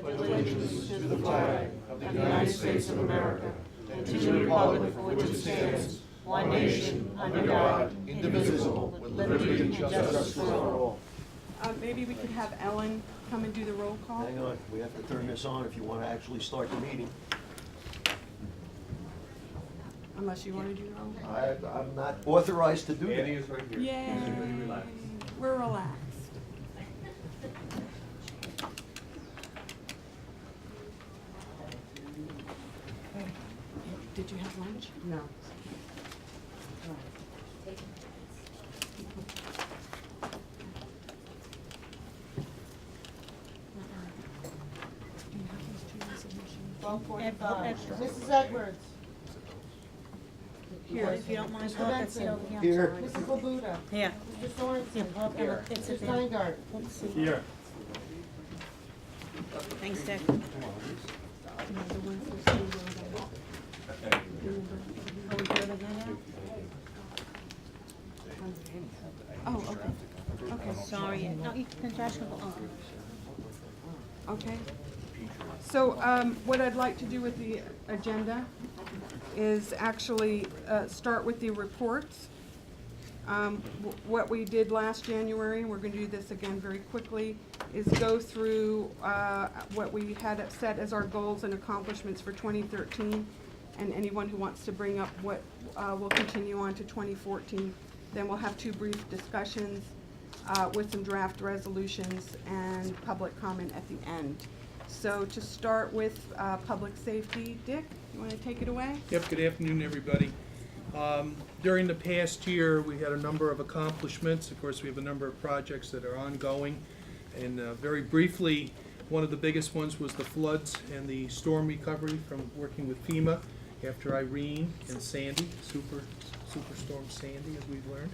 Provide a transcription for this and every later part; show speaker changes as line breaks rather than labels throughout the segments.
pledge allegiance to the flag of the United States of America and to the republic for which it stands, one nation, under God, indivisible, with liberty and justice for all.
Maybe we could have Ellen come and do the roll call?
Hang on, we have to turn this on if you want to actually start the meeting.
Unless you want to do the roll call.
I'm not authorized to do that.
Annie is right here.
Yay.
Pretty relaxed.
We're relaxed. Did you have lunch?
No.
Do you have those two resolutions?
12:45. Mrs. Edwards.
Here.
If you don't mind,
Mr.
pull up that seat
Benson.
over here.
Here.
Mrs. Labuda.
Yeah.
Mr. Sorensen.
Yeah, pull up
Here.
it's
Mr.
there.
Steingart.
Let's see.
Here.
Thanks, Dick.
The one for Steve Rodan.
Are we good again now?
Oh, okay. Okay.
Sorry. No, you can Josh can go on.
Okay. So what I'd like to do with the agenda is actually start with the reports. What we did last January, and we're going to do this again very quickly, is go through what we had set as our goals and accomplishments for 2013, and anyone who wants to bring up what will continue on to 2014. Then we'll have two brief discussions with some draft resolutions and public comment at the end. So to start with public safety, Dick, you want to take it away?
Yep, good afternoon, everybody. During the past year, we had a number of accomplishments. Of course, we have a number of projects that are ongoing. And very briefly, one of the biggest ones was the floods and the storm recovery from working with FEMA after Irene and Sandy, Superstorm Sandy, as we've learned.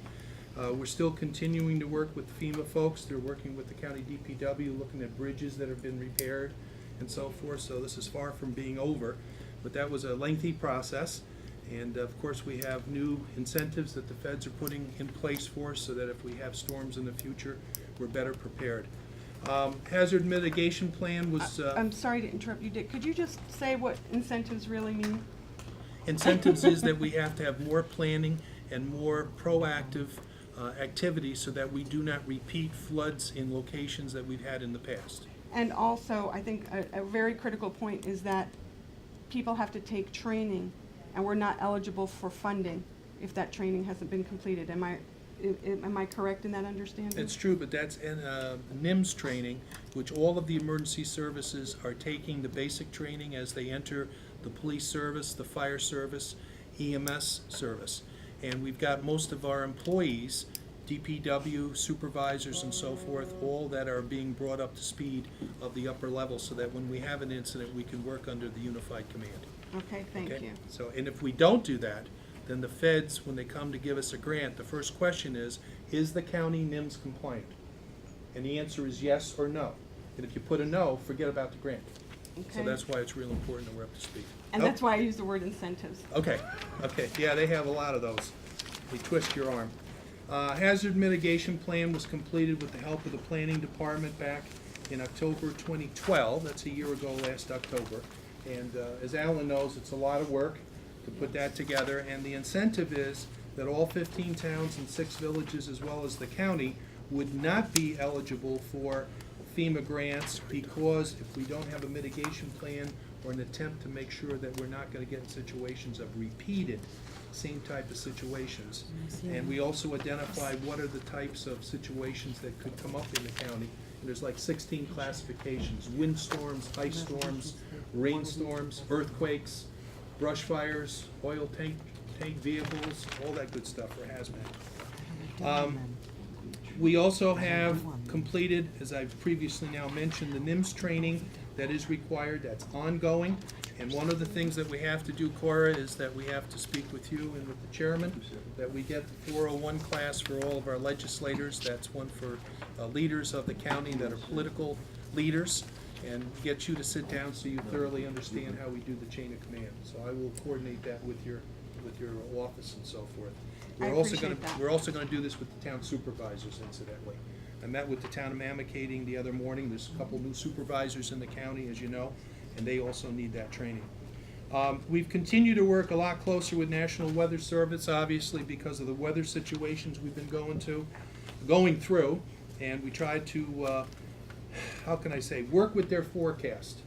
We're still continuing to work with FEMA folks. They're working with the county DPW, looking at bridges that have been repaired and so forth. So this is far from being over, but that was a lengthy process. And of course, we have new incentives that the feds are putting in place for us so that if we have storms in the future, we're better prepared. Hazard mitigation plan was...
I'm sorry to interrupt you, Dick. Could you just say what incentives really mean?
Incentives is that we have to have more planning and more proactive activities so that we do not repeat floods in locations that we've had in the past.
And also, I think a very critical point is that people have to take training, and we're not eligible for funding if that training hasn't been completed. Am I correct in that understanding?
It's true, but that's in NIMS training, which all of the emergency services are taking the basic training as they enter the police service, the fire service, EMS service. And we've got most of our employees, DPW, supervisors and so forth, all that are being brought up to speed of the upper level so that when we have an incident, we can work under the unified command.
Okay, thank you.
So, and if we don't do that, then the feds, when they come to give us a grant, the first question is the county NIMS compliant? And the answer is yes or no. And if you put a no, forget about the grant. So
Okay.
that's why it's real important that we're up to speed.
And that's why I use the word incentives.
Okay, yeah, they have a lot of those. They twist your arm. Hazard mitigation plan was completed with the help of the planning department back in October 2012. That's a year ago, last October. And as Alan knows, it's a lot of work to put that together. And the incentive is that all 15 towns and 6 villages, as well as the county, would not be eligible for FEMA grants because if we don't have a mitigation plan or an attempt to make sure that we're not going to get in situations of repeated same type of situations. And we also identify what are the types of situations that could come up in the county. And there's like 16 classifications: windstorms, ice storms, rainstorms, earthquakes, brush fires, oil tank vehicles, all that good stuff for hazmat. We also have completed, as I've previously now mentioned, the NIMS training that is required. That's ongoing. And one of the things that we have to do, Cora, is that we have to speak with you and with the chairman, that we get the 401 class for all of our legislators. That's one for leaders of the county that are political leaders, and get you to sit down so you thoroughly understand how we do the chain of command. So I will coordinate that with your office and so forth.
I appreciate that.
We're also gonna do this with the town supervisors, incidentally. I met with the town of Mamakating the other morning. There's a couple new supervisors in the county, as you know, and they also need that training. We've continued to work a lot closer with National Weather Service, obviously, because of the weather situations we've been going through, and we tried to, how can I say, work with their forecast.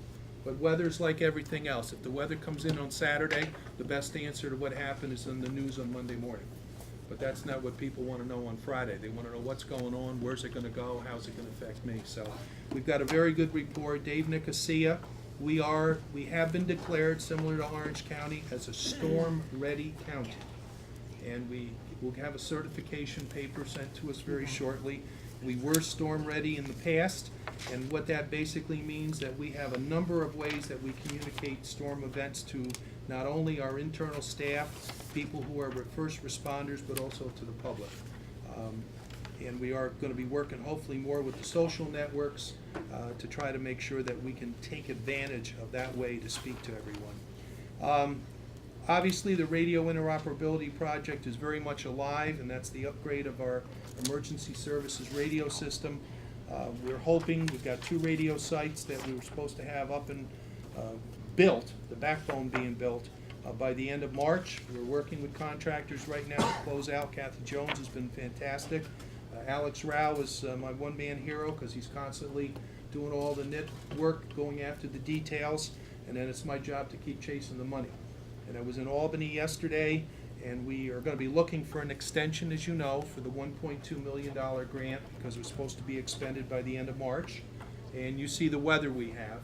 But weather's like everything else. If the weather comes in on Saturday, the best answer to what happened is in the news on Monday morning. But that's not what people want to know on Friday. They want to know what's going on, where's it going to go, how's it going to affect me. So we've got a very good report. Dave Nicosia, we have been declared, similar to Orange County, as a storm-ready county. And we will have a certification paper sent to us very shortly. We were storm-ready in the past, and what that basically means that we have a number of ways that we communicate storm events to not only our internal staff, people who are first responders, but also to the public. And we are going to be working hopefully more with the social networks to try to make sure that we can take advantage of that way to speak to everyone. Obviously, the radio interoperability project is very much alive, and that's the upgrade of our emergency services radio system. We're hoping, we've got 2 radio sites that we were supposed to have up and built, the backbone being built, by the end of March. We're working with contractors right now to close out. Kathy Jones has been fantastic. Alex Rao is my one-man hero because he's constantly doing all the nit work, going after the details, and then it's my job to keep chasing the money. And I was in Albany yesterday, and we are going to be looking for an extension, as you know, for the $1.2 million grant because we're supposed to be expended by the end of March. And you see the weather we have.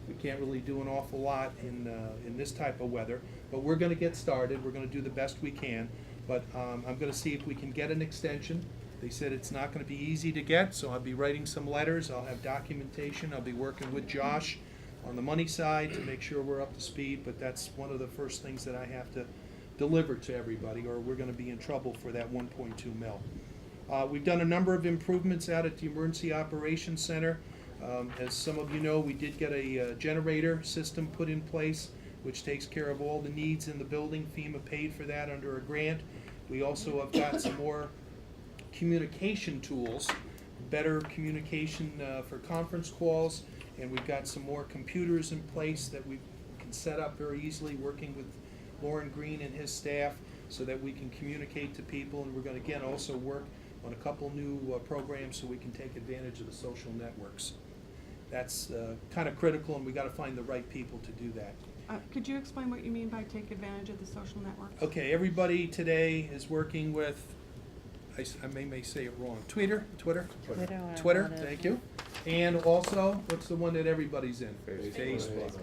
We can't really do an awful lot in this type of weather, but we're going to get started. We're going to do the best we can, but I'm going to see if we can get an extension. They said it's not going to be easy to get, so I'll be writing some letters. I'll have documentation. I'll be working with Josh on the money side to make sure we're up to speed, but that's one of the first things that I have to deliver to everybody, or we're going to be in trouble for that 1.2 mil. We've done a number of improvements out at the Emergency Operations Center. As some of you know, we did get a generator system put in place, which takes care of all the needs in the building. FEMA paid for that under a grant. We also have got some more communication tools, better communication for conference calls, and we've got some more computers in place that we can set up very easily, working with Lauren Green and his staff so that we can communicate to people. And we're going to, again, also work on a couple new programs so we can take advantage of the social networks. That's kind of critical, and we got to find the right people to do that.
Could you explain what you mean by take advantage of the social networks?
Okay, everybody today is working with, I may say it wrong, Twitter, thank you. And also, what's the one that everybody's in? Facebook.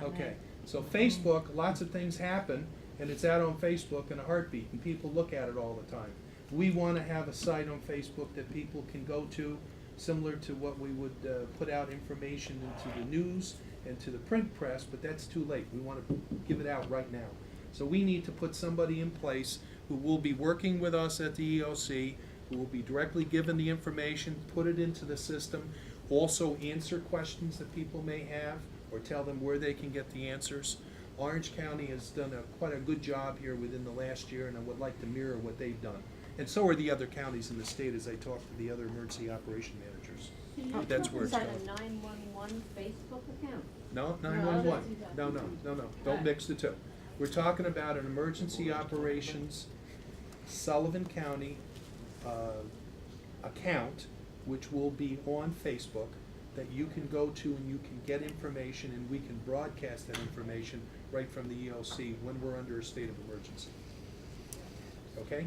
Okay, so Facebook, lots of things happen, and it's out on Facebook in a heartbeat, and people look at it all the time. We want to have a site on Facebook that people can go to, similar to what we would put out information into the news and to the print press, but that's too late. We want to give it out right now. So we need to put somebody in place who will be working with us at the EOC, who will be directly given the information, put it into the system, also answer questions that people may have, or tell them where they can get the answers. Orange County has done quite a good job here within the last year, and I would like to mirror what they've done. And so are the other counties in the state as I talk to the other emergency operation managers. That's where it's going.
Is that a 911 Facebook account?
No, 911. No. Don't mix the two. We're talking about an emergency operations Sullivan County account, which will be on Facebook, that you can go to and you can get information, and we can broadcast that information right from the EOC when we're under a state of emergency. Okay?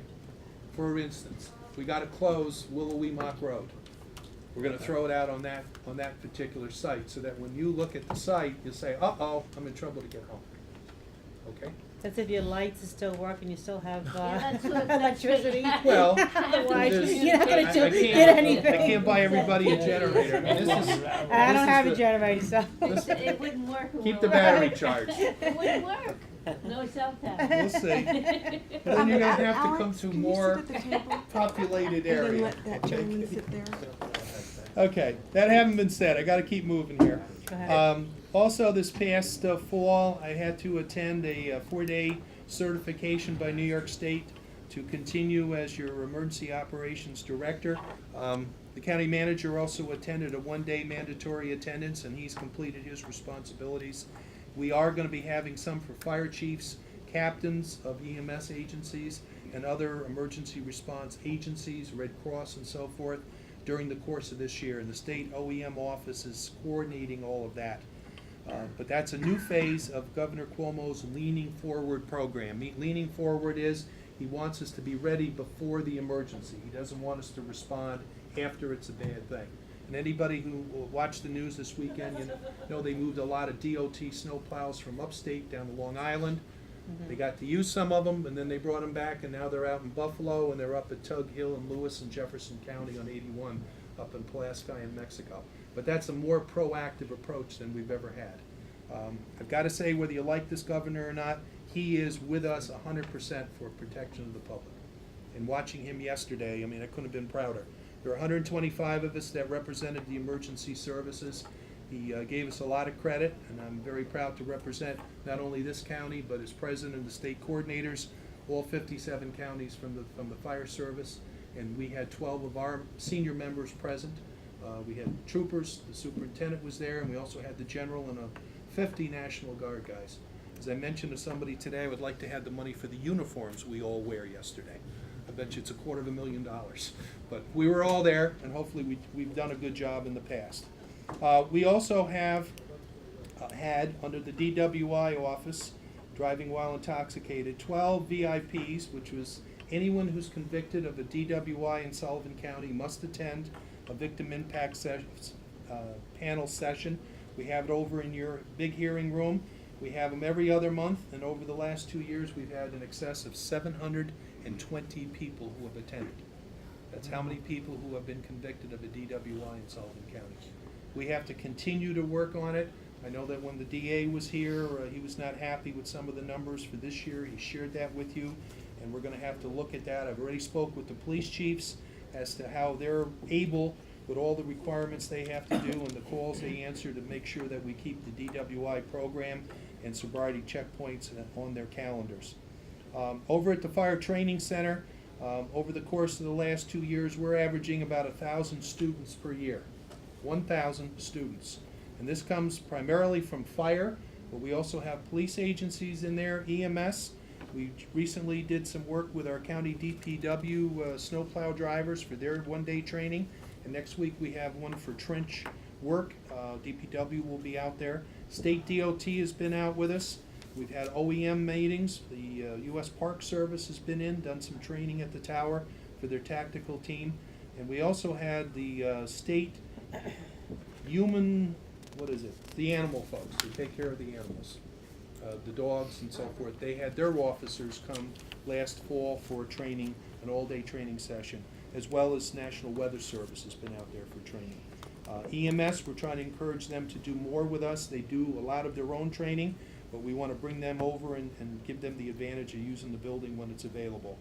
For instance, we got to close Willow-Weemock Road. We're going to throw it out on that particular site, so that when you look at the site, you say, "Uh-oh, I'm in trouble to get home." Okay?
That's if your lights are still working, you still have
that's
electricity.
Well,
Otherwise,
there's-
you're not gonna
I
get
can't-
anything.
I can't buy everybody a generator. I mean, this is.
I don't have a
this is
generator, so.
It wouldn't work. in
Keep the
Willow.
battery charged.
It wouldn't work. No cell tower.
We'll see. But then you're gonna have to come
Alex,
to
can you
more
sit at the table
populated
and then
area.
let that
Okay?
gentleman sit there?
Okay, that having been said, I gotta keep moving here.
Go ahead.
Also, this past fall, I had to attend a 4-day certification by New York State to continue as your Emergency Operations Director. The county manager also attended a one-day mandatory attendance, and he's completed his responsibilities. We are going to be having some for fire chiefs, captains of EMS agencies, and other emergency response agencies, Red Cross and so forth, during the course of this year. And the state OEM office is coordinating all of that. But that's a new phase of Governor Cuomo's Leaning Forward program. Leaning Forward is he wants us to be ready before the emergency. He doesn't want us to respond after it's a bad thing. And anybody who watched the news this weekend, you know they moved a lot of DOT snowplows from upstate down to Long Island. They got to use some of them, and then they brought them back, and now they're out in Buffalo, and they're up at Tug Hill and Lewis and Jefferson County on 81 up in Pulaski in Mexico. But that's a more proactive approach than we've ever had. I've got to say, whether you like this governor or not, he is with us 100% for protection of the public. And watching him yesterday, I mean, I couldn't have been prouder. There are 125 of us that represented the emergency services. He gave us a lot of credit, and I'm very proud to represent not only this county, but as president of the state coordinators, all 57 counties from the fire service. And we had 12 of our senior members present. We had troopers, the superintendent was there, and we also had the general and 50 National Guard guys. As I mentioned to somebody today, I would like to have the money for the uniforms we all wear yesterday. I bet you it's $250,000. But we were all there, and hopefully we've done a good job in the past. We also have had, under the DWI office, driving while intoxicated, 12 VIPs, which was anyone who's convicted of a DWI in Sullivan County must attend a victim impact panel session. We have it over in your big hearing room. We have them every other month, and over the last 2 years, we've had in excess of 720 people who have attended. That's how many people who have been convicted of a DWI in Sullivan County. We have to continue to work on it. I know that when the DA was here, he was not happy with some of the numbers for this year. He shared that with you, and we're going to have to look at that. I've already spoke with the police chiefs as to how they're able, with all the requirements they have to do and the calls they answer, to make sure that we keep the DWI program and sobriety checkpoints on their calendars. Over at the Fire Training Center, over the course of the last 2 years, we're averaging about 1,000 students per year. 1,000 students. And this comes primarily from fire, but we also have police agencies in there, EMS. We recently did some work with our county DPW snowplow drivers for their one-day training. And next week we have one for trench work. DPW will be out there. State DOT has been out with us. We've had OEM meetings. The U.S. Park Service has been in, done some training at the tower for their tactical team. And we also had the state the animal folks who take care of the animals, the dogs and so forth. They had their officers come last fall for training, an all-day training session, as well as National Weather Service has been out there for training. EMS, we're trying to encourage them to do more with us. They do a lot of their own training, but we want to bring them over and give them the advantage of using the building when it's available.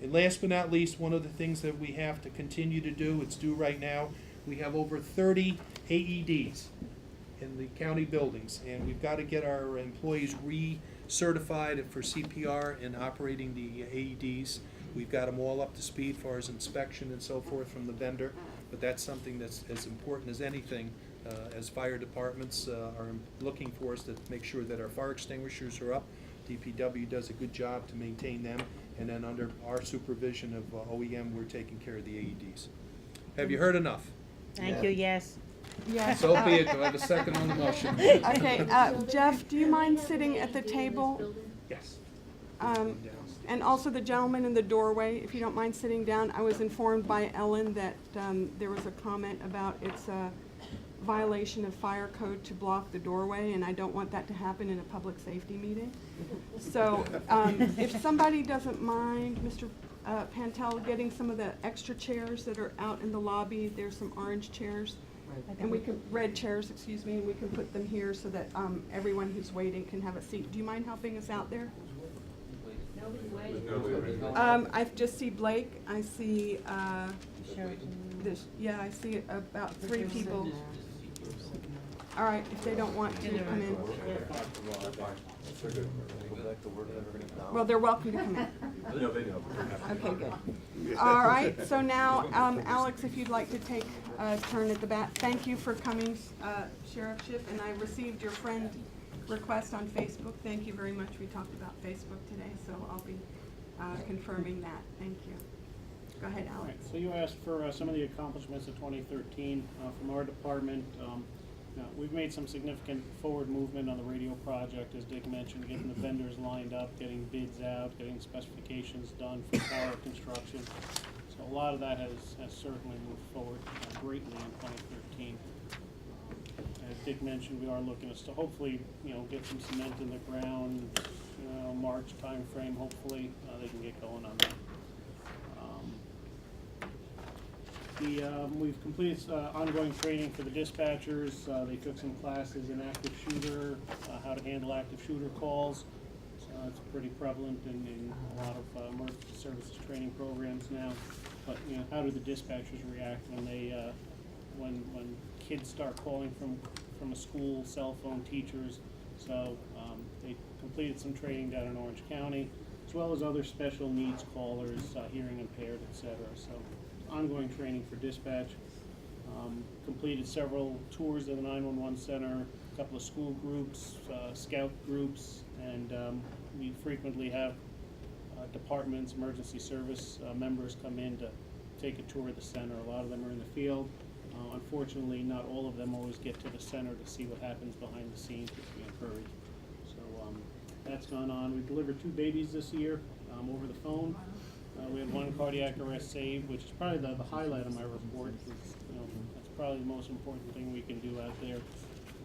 And last but not least, one of the things that we have to continue to do, it's due right now, we have over 30 AEDs in the county buildings, and we've got to get our employees recertified for CPR and operating the AEDs. We've got them all up to speed as far as inspection and so forth from the vendor, but that's something that's as important as anything as fire departments are looking for us to make sure that our fire extinguishers are up. DPW does a good job to maintain them, and then under our supervision of OEM, we're taking care of the AEDs. Have you heard enough?
Thank you, yes.
Yes.
So be it. Do I have a second on the motion?
Okay, Jeff, do you mind sitting at the table?
Yes.
And also the gentleman in the doorway, if you don't mind sitting down. I was informed by Ellen that there was a comment about it's a violation of fire code to block the doorway, and I don't want that to happen in a public safety meeting. So if somebody doesn't mind, Mr. Pantel, getting some of the extra chairs that are out in the lobby. There's some orange chairs, and we can, red chairs, excuse me, and we can put them here so that everyone who's waiting can have a seat. Do you mind helping us out there? I just see Blake. I see this. Yeah, I see about 3 people. All right, if they don't want to come in. Well, they're welcome to come in. Okay, good. All right, so now, Alex, if you'd like to take a turn at the bat. Thank you for coming, Sheriff Schiff, and I received your friend request on Facebook. Thank you very much. We talked about Facebook today, so I'll be confirming that. Thank you. Go ahead,
All right,
Alex.
so you asked for some of the accomplishments of 2013 from our department. We've made some significant forward movement on the radio project, as Dick mentioned, getting the vendors lined up, getting bids out, getting specifications done for tower construction. So a lot of that has certainly moved forward greatly in 2013. As Dick mentioned, we are looking to hopefully, get some cement in the ground, March timeframe. Hopefully, they can get going on that. We've completed ongoing training for the dispatchers. They took some classes in active shooter, how to handle active shooter calls. It's pretty prevalent in a lot of emergency services training programs now. But how do the dispatchers react when they when kids start calling from a school, cell phone, teachers? So they completed some training down in Orange County, as well as other special needs callers, hearing impaired, etc. So ongoing training for dispatch. Completed several tours of the 911 center, a couple of school groups, scout groups, and we frequently have departments, emergency service members come in to take a tour of the center. A lot of them are in the field. Unfortunately, not all of them always get to the center to see what happens behind the scenes, which we encourage. So that's gone on. We delivered 2 babies this year over the phone. We had 1 cardiac arrest saved, which is probably the highlight of my report. It's, that's probably the most important thing we can do out there.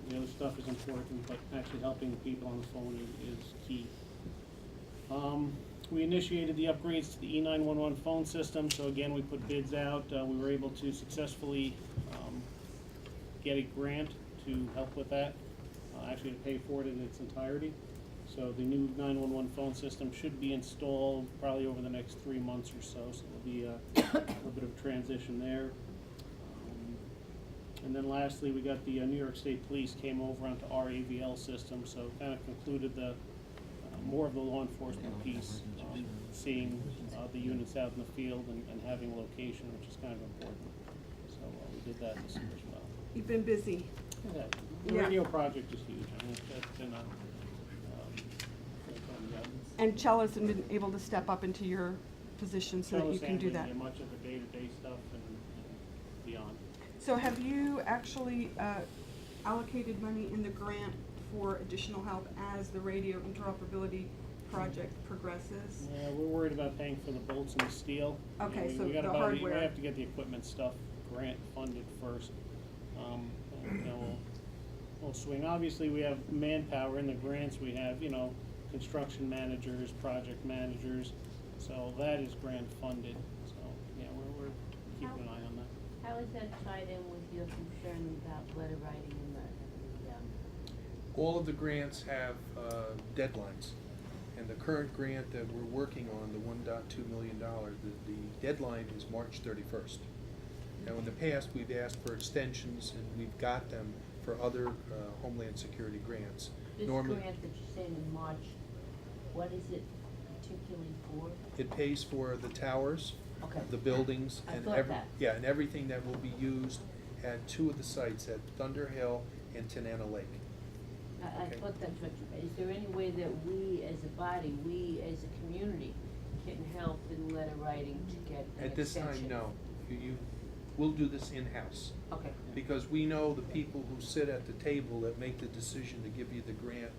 The other stuff is important, but actually helping the people on the phone is key. We initiated the upgrades to the E911 phone system. So again, we put bids out. We were able to successfully get a grant to help with that, actually to pay for it in its entirety. So the new 911 phone system should be installed probably over the next 3 months or so. So there'll be a little bit of transition there. And then lastly, we got the New York State Police came over onto our AVL system. So kind of concluded the more of the law enforcement piece, seeing the units out in the field and having location, which is kind of important. So we did that this year as well.
You've been busy.
Yeah, the
Yeah.
radio project is huge. I mean, that's been a full-time job.
And Chella's been able to step up into your position so that you can do that.
Handling much of the day-to-day stuff and beyond.
So have you actually allocated money in the grant for additional help as the radio interoperability project progresses?
Yeah, we're worried about paying for the bolts and the steel.
Okay, so
We got
the
about, we
hardware.
have to get the equipment stuff grant funded first. And, we'll swing. Obviously, we have manpower in the grants. We have, construction managers, project managers. So that is grant funded. So, yeah, we're keeping an eye on that.
How is that tied in with your concern about letter writing and the
All of the grants have deadlines. And the current grant that we're working on, the $1.2 million, the deadline is March 31st. Now, in the past, we've asked for extensions, and we've got them for other Homeland Security grants.
this
Normally,
grant that you're saying in March, what is it particularly for?
it pays for the towers,
Okay.
the buildings,
I
and
thought that.
yeah, and everything that will be used at 2 of the sites, at Thunder Hill and Tanana Lake.
I
Okay.
thought that's what you, is there any way that we as a body, we as a community can help in letter writing to get an
At this time,
extension?
no. We'll do this in-house.
Okay.
Because we know the people who sit at the table that make the decision to give you the grant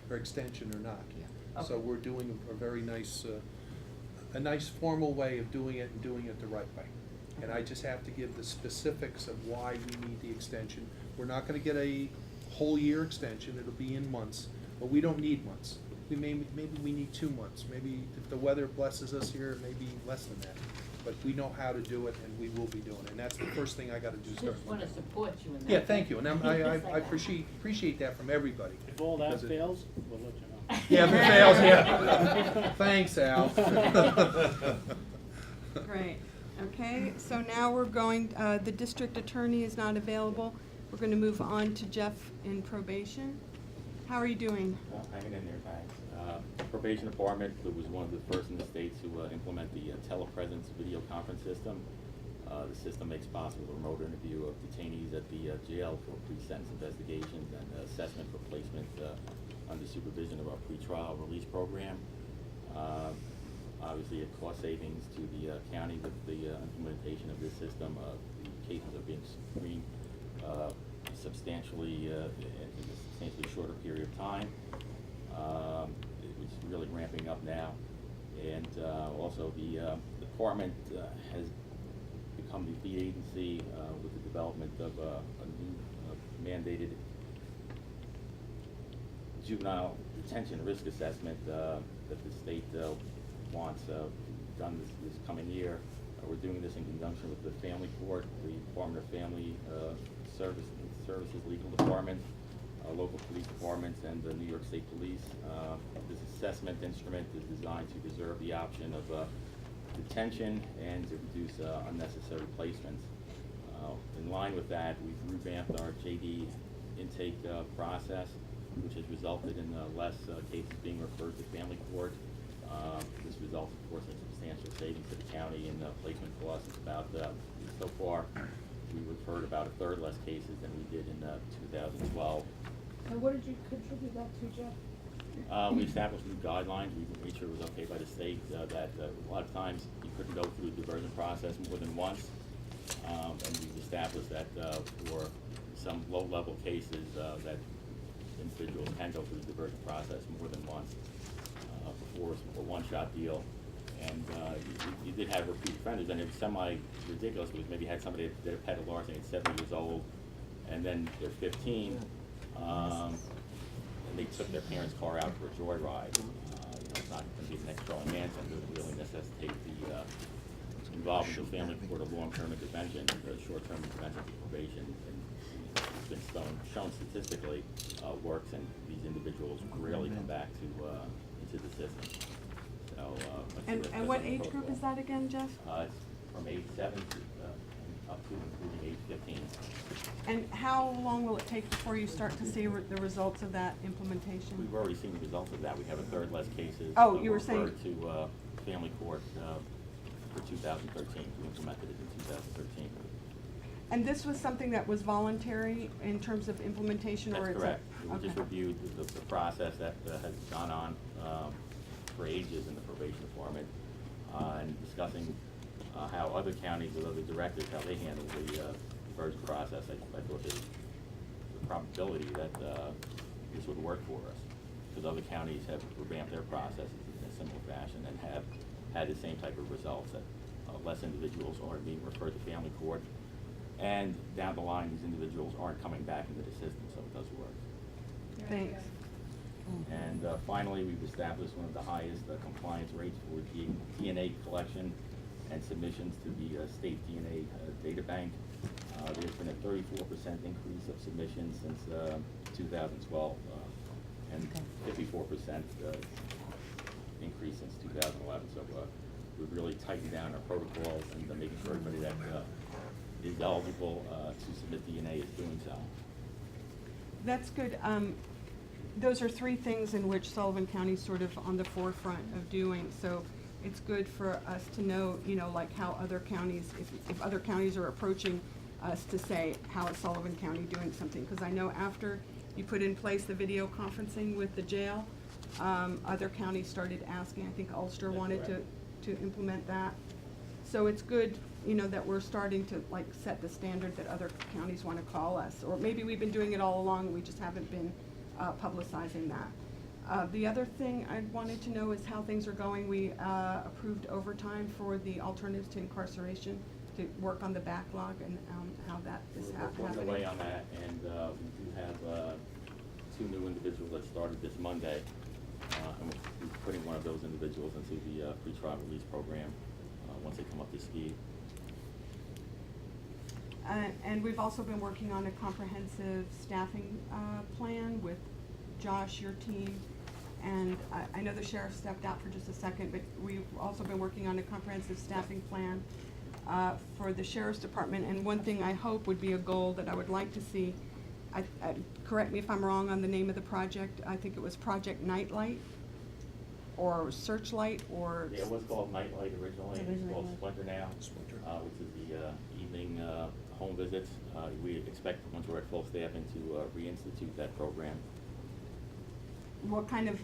or extension or not.
Yeah.
So
Okay.
we're doing a very nice, a nice formal way of doing it and doing it the right way. And I just have to give the specifics of why we need the extension. We're not gonna get a whole year extension, it'll be in months, but we don't need months. Maybe we need 2 months, maybe if the weather blesses us here, maybe less than that. But we know how to do it, and we will be doing it, and that's the first thing I gotta do.
Just want to support you in that.
Yeah, thank you, and
Just
I
like that.
appreciate that from everybody.
If all that
Does it-
fails, we'll let you know.
Yeah, if it fails, yeah. Thanks, Al.
Great, okay, so now we're going, the district attorney is not available. We're gonna move on to Jeff in probation. How are you doing?
Hanging in there, thanks. Probation Department was one of the first in the state to implement the telepresence video conference system. The system makes possible a remote interview of detainees at the jail for pre-sentence investigations and assessment for placement under supervision of our pretrial release program. Obviously, it cost savings to the county with the implementation of this system. The cases are being screened substantially in a substantially shorter period of time. It's really ramping up now, and also the department has become the lead agency with the development of a new mandated juvenile detention risk assessment that the state wants done this coming year. We're doing this in conjunction with the Family Court, the Department of Family Services, Legal Department, local police departments, and the New York State Police. This assessment instrument is designed to preserve the option of detention and to reduce unnecessary placements. In line with that, we've revamped our JD intake process, which has resulted in less cases being referred to family court. This results, of course, in substantial savings to the county in placement costs. It's about, so far, we referred about a third less cases than we did in 2012.
And what did you contribute that to, Jeff?
We established new guidelines. We made sure it was okay by the state that a lot of times you couldn't go through the diversion process more than once. And we've established that for some low-level cases that individuals can go through the diversion process more than once before a one-shot deal. And you did have repeat offenders, and it was semi-ridiculous because maybe you had somebody that did a petty larceny at 70 years old, and then they're 15, and they took their parents' car out for a joyride. It's not going to be the next Charlie Manson. It would really necessitate the involvement of family court of long-term intervention, the short-term intervention for probation. And it's been shown statistically works, and these individuals rarely come back to into the system. So,
And what age group is that again, Jeff?
It's from age 7 to up to including age 15.
And how long will it take before you start to see the results of that implementation?
We've already seen the results of that. We have a third less cases.
Oh, you were saying-
referred to family court for 2013. We implemented it in 2013.
And this was something that was voluntary in terms of implementation, or
That's
it's
correct.
a...
We just reviewed the process that has gone on for ages in the probation department and discussing how other counties with other directors, how they handle the diversion process. I thought there was the probability that this would work for us, because other counties have revamped their processes in a similar fashion and have had the same type of results, that less individuals are being referred to family court, and down the line these individuals aren't coming back into the system, so it does work.
Thanks.
And finally, we've established one of the highest compliance rates for DNA collection and submissions to the state DNA data bank. There's been a 34% increase of submissions since 2012 and 54% increase since 2011. So we've really tightened down our protocols and making sure everybody that is eligible to submit DNA is doing so.
That's good. Those are three things in which Sullivan County's sort of on the forefront of doing. So it's good for us to know, like how other counties, if other counties are approaching us to say, how is Sullivan County doing something? Because I know after you put in place the video conferencing with the jail, other counties started asking. I think Ulster wanted to implement that. So it's good, that we're starting to set the standard that other counties want to call us. Or maybe we've been doing it all along, we just haven't been publicizing that. The other thing I wanted to know is how things are going. We approved overtime for the Alternatives to Incarceration to work on the backlog and how that is
We're
happening.
away on that, and we do have 2 new individuals that started this Monday. And we're putting one of those individuals into the pretrial release program once they come up to speed.
And we've also been working on a comprehensive staffing plan with Josh, your team, and I know the sheriff stepped out for just a second, but we've also been working on a comprehensive staffing plan for the sheriff's department. And one thing I hope would be a goal that I would like to see, correct me if I'm wrong on the name of the project, I think it was Project Nightlight, or Searchlight, or.
Yeah, it was called Nightlight originally, it's called Splinter now,
Splinter.
which is the evening home visits. We expect, once we're at full staffing, to reinstitute that program.
What kind of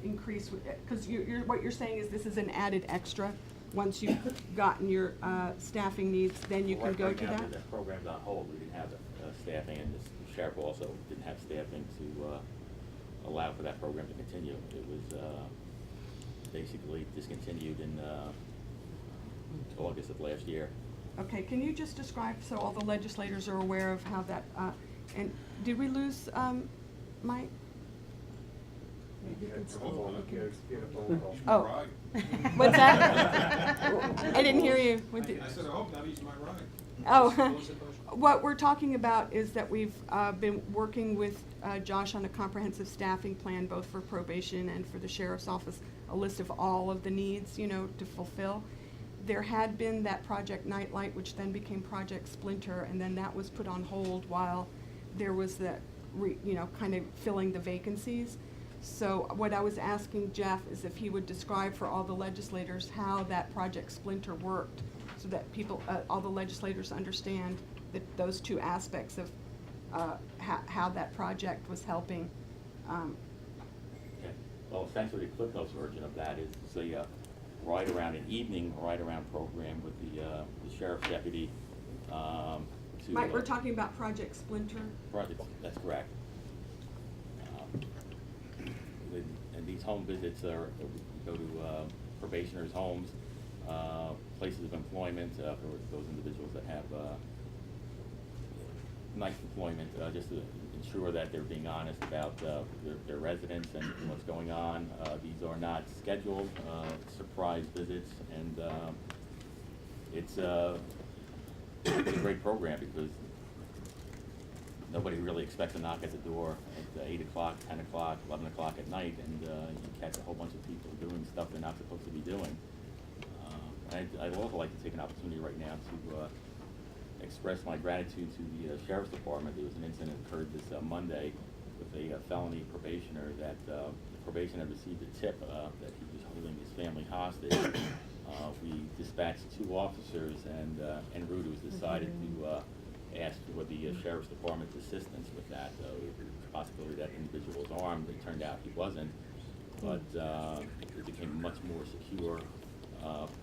increase, because what you're saying is this is an added extra? Once you've gotten your staffing needs, then you can
Right-
go
right
to
now,
that?
the program's on hold, we didn't have the staffing, and the sheriff also didn't have staffing to allow for that program to continue. It was basically discontinued in August of last year.
Okay, can you just describe, so all the legislators are aware of how that, and did we lose Mike? Oh. What's that? I didn't hear you. What did-
I said, I hope not, he's my ride.
Oh,
What was the question?
what we're talking about is that we've been working with Josh on a comprehensive staffing plan, both for probation and for the sheriff's office, a list of all of the needs, to fulfill. There had been that Project Nightlight, which then became Project Splinter, and then that was put on hold while there was that, kind of filling the vacancies. So what I was asking Jeff is if he would describe for all the legislators how that Project Splinter worked, so that people, all the legislators understand that those two aspects of how that project was helping.
Okay. Well, essentially, the Cliff Notes version of that is a ride-around, an evening ride-around program with the sheriff's deputy. To,
Mike, we're talking about Project Splinter?
Project, that's correct. And these home visits are, go to probationers' homes, places of employment for those individuals that have nice employment, just to ensure that they're being honest about their residence and what's going on. These are not scheduled surprise visits, and it's a great program because nobody really expects a knock at the door at 8 o'clock, 10 o'clock, 11 o'clock at night, and you catch a whole bunch of people doing stuff they're not supposed to be doing. I'd also like to take an opportunity right now to express my gratitude to the sheriff's department. There was an incident that occurred this Monday with a felony probationer that the probation had received a tip that he was holding his family hostage. We dispatched 2 officers, and en route it was decided to ask for the sheriff's department's assistance with that. There was a possibility that individual was armed. It turned out he wasn't, but it became a much more secure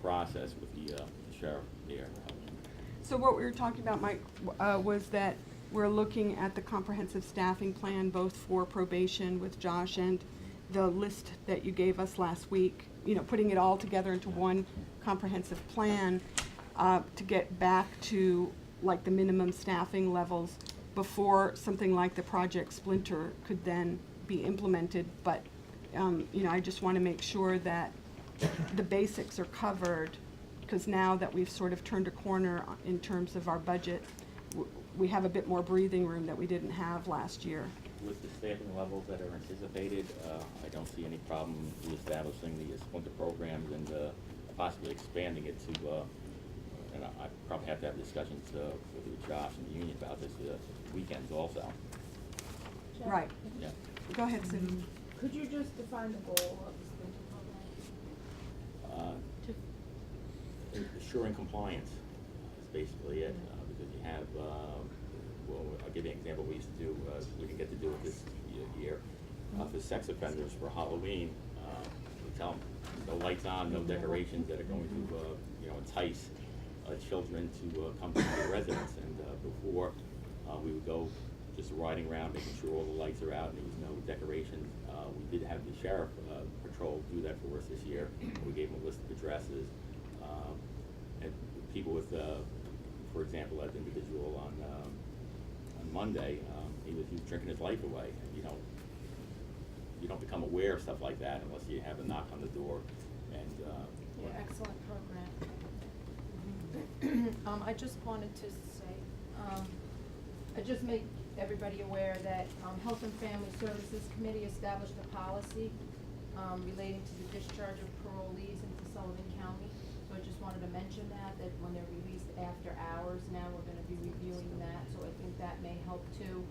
process with the sheriff there.
So what we were talking about, Mike, was that we're looking at the comprehensive staffing plan, both for probation with Josh and the list that you gave us last week, putting it all together into one comprehensive plan to get back to like the minimum staffing levels before something like the Project Splinter could then be implemented. But, I just want to make sure that the basics are covered, because now that we've sort of turned a corner in terms of our budget, we have a bit more breathing room that we didn't have last year.
With the staffing levels that are anticipated, I don't see any problem reestablishing the splinter programs and possibly expanding it to, and I probably have to have discussions with Josh and the union about this weekends also.
Jeff,
Right.
Yeah.
Go ahead, Sue.
Could you just define the goal of the Splinter program?
Assuring compliance is basically it, because you have, well, I'll give you an example. We used to do, we didn't get to do it this year, for sex offenders for Halloween. We tell them, no lights on, no decorations that are going to, entice children to come to the residence. And before, we would go just riding around, making sure all the lights are out and there was no decorations. We did have the sheriff patrol do that for us this year. We gave them a list of addresses. And people with, for example, that individual on Monday, he was drinking his life away. And, you don't become aware of stuff like that unless you have a knock on the door. And
Yeah, excellent program. I just wanted to say, I just make everybody aware that Health and Family Services Committee established a policy relating to the discharge of parolees into Sullivan County. So I just wanted to mention that when they're released after hours now, we're gonna be reviewing that, so I think that may help too.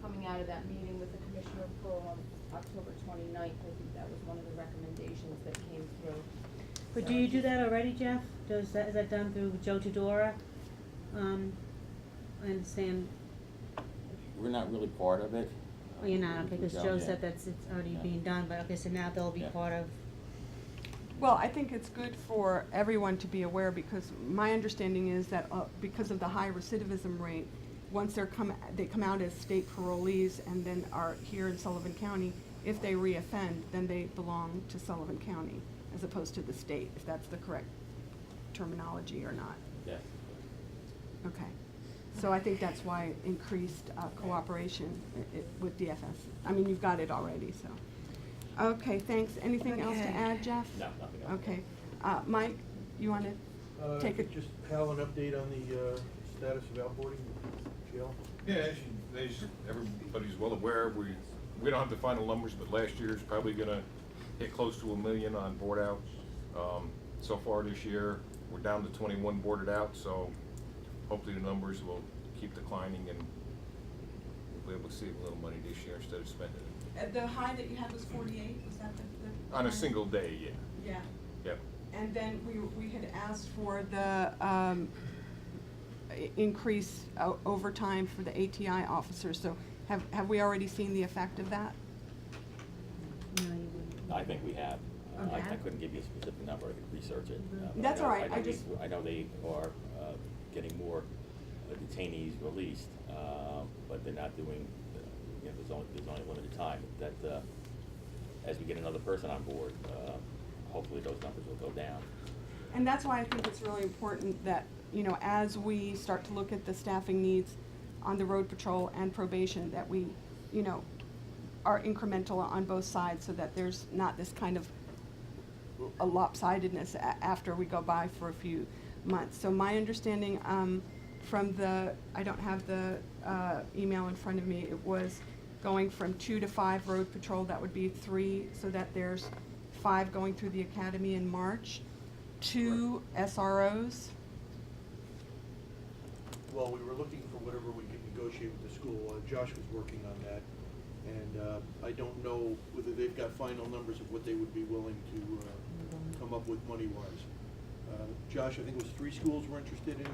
Coming out of that meeting with the Commissioner of Parole on October 29th, I think that was one of the recommendations that came through.
But
So
do you do
just-
that already, Jeff? Is that done through Joe Tudora? I understand,
We're not really part of it.
oh, you're not, okay, because Joe
Yeah.
said it's already
Yeah.
being done, but okay, so now they'll be
Yeah.
part of,
Well, I think it's good for everyone to be aware, because my understanding is that because of the high recidivism rate, once they come out as state parolees and then are here in Sullivan County, if they reoffend, then they belong to Sullivan County as opposed to the state, if that's the correct terminology or not.
Yes.
Okay. So I think that's why increased cooperation with DFS. I mean, you've got it already, so. Okay, thanks. Anything else to
Okay.
add, Jeff?
No, nothing else.
Okay. Mike, you want to take it?
Just Hal, an update on the status of outboarding jail?
Yeah, as everybody's well aware, we don't have the final numbers, but last year's probably gonna hit close to 1 million on board outs. So far this year, we're down to 21 boarded out, so hopefully the numbers will keep declining and we'll be able to save a little money this year instead of spending it.
The high that you had was 48, was that the?
On a single day, yeah.
Yeah.
Yep.
And then we had asked for the increase overtime for the ATI officers, so have we already seen the effect of that?
no, you wouldn't.
I think we have. I
Okay.
couldn't give you a specific number, I could research it. But
That's
I know-
all right,
I
I
know
just-
I know they are getting more detainees released, but they're not doing, there's only limited time. That, as we get another person on board, hopefully those numbers will go down.
And that's why I think it's really important that, as we start to look at the staffing needs on the road patrol and probation, that we, are incremental on both sides so that there's not this kind of a lopsidedness after we go by for a few months. So my understanding from I don't have the email in front of me, it was going from 2 to 5 road patrol, that would be 3, so that there's 5 going through the academy in March, 2 SROs.
Well, we were looking for whatever we could negotiate with the school. Josh was working on that. And I don't know whether they've got final numbers of what they would be willing to come up with money-wise. Josh, I think it was 3 schools we're interested in.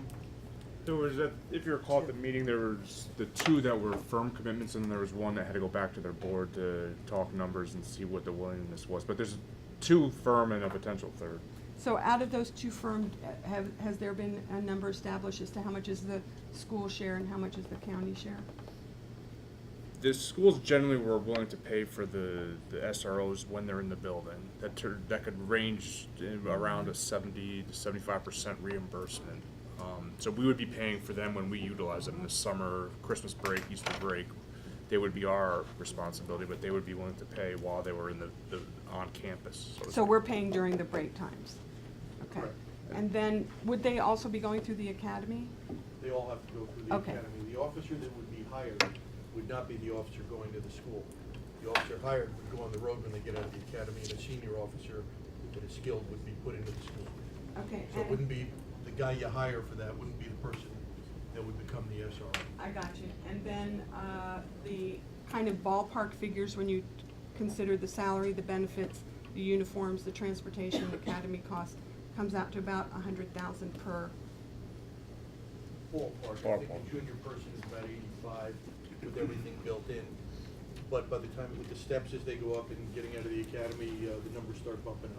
There was, if you recall at the meeting, there was the 2 that were firm commitments, and there was 1 that had to go back to their board to talk numbers and see what the willingness was. But there's 2 firm and a potential 3rd.
So out of those 2 firms, has there been a number established as to how much is the school share and how much is the county share?
The schools generally were willing to pay for the SROs when they're in the building. That could range around a 70 to 75% reimbursement. So we would be paying for them when we utilize them in the summer, Christmas break, Easter break. They would be our responsibility, but they would be willing to pay while they were in the on campus. So to
So
speak.
we're paying during the break times? Okay.
Correct.
And then, would they also be going through the academy?
They all have to go through the
Okay.
academy. The officer that would be hired would not be the officer going to the school. The officer hired would go on the road when they get out of the academy, and a senior officer that is skilled would be put into the school.
Okay.
So it wouldn't be, the guy you hire for that wouldn't be the person that would become the SRO.
I got you. And then the kind of ballpark figures when you consider the salary, the benefits, the uniforms, the transportation, the academy cost, comes out to about $100,000 per.
Ballpark, I think
Ballpark.
the junior person is about 85 with everything built in. But by the time, with the steps as they go up and getting out of the academy, the numbers start bumping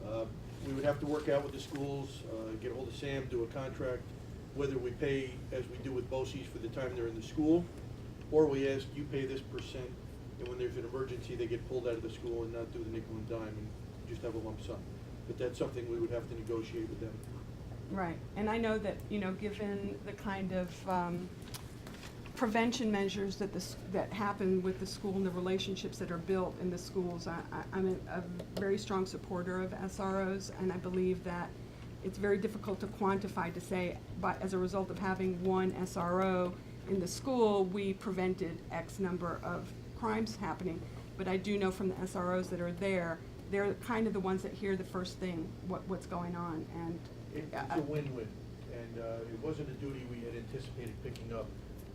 up. We would have to work out with the schools, get ahold of Sam, do a contract, whether we pay as we do with BOCES for the time they're in the school, or we ask, you pay this percent, and when there's an emergency, they get pulled out of the school and not do the nickel and dime and just have a lump sum. But that's something we would have to negotiate with them.
Right. And I know that, given the kind of prevention measures that happen with the school and the relationships that are built in the schools, I'm a very strong supporter of SROs, and I believe that it's very difficult to quantify to say, but as a result of having one SRO in the school, we prevented X number of crimes happening. But I do know from the SROs that are there they're kind of the ones that hear the first thing, what's going on, and.
It's a win-win, and it wasn't a duty we had anticipated picking up,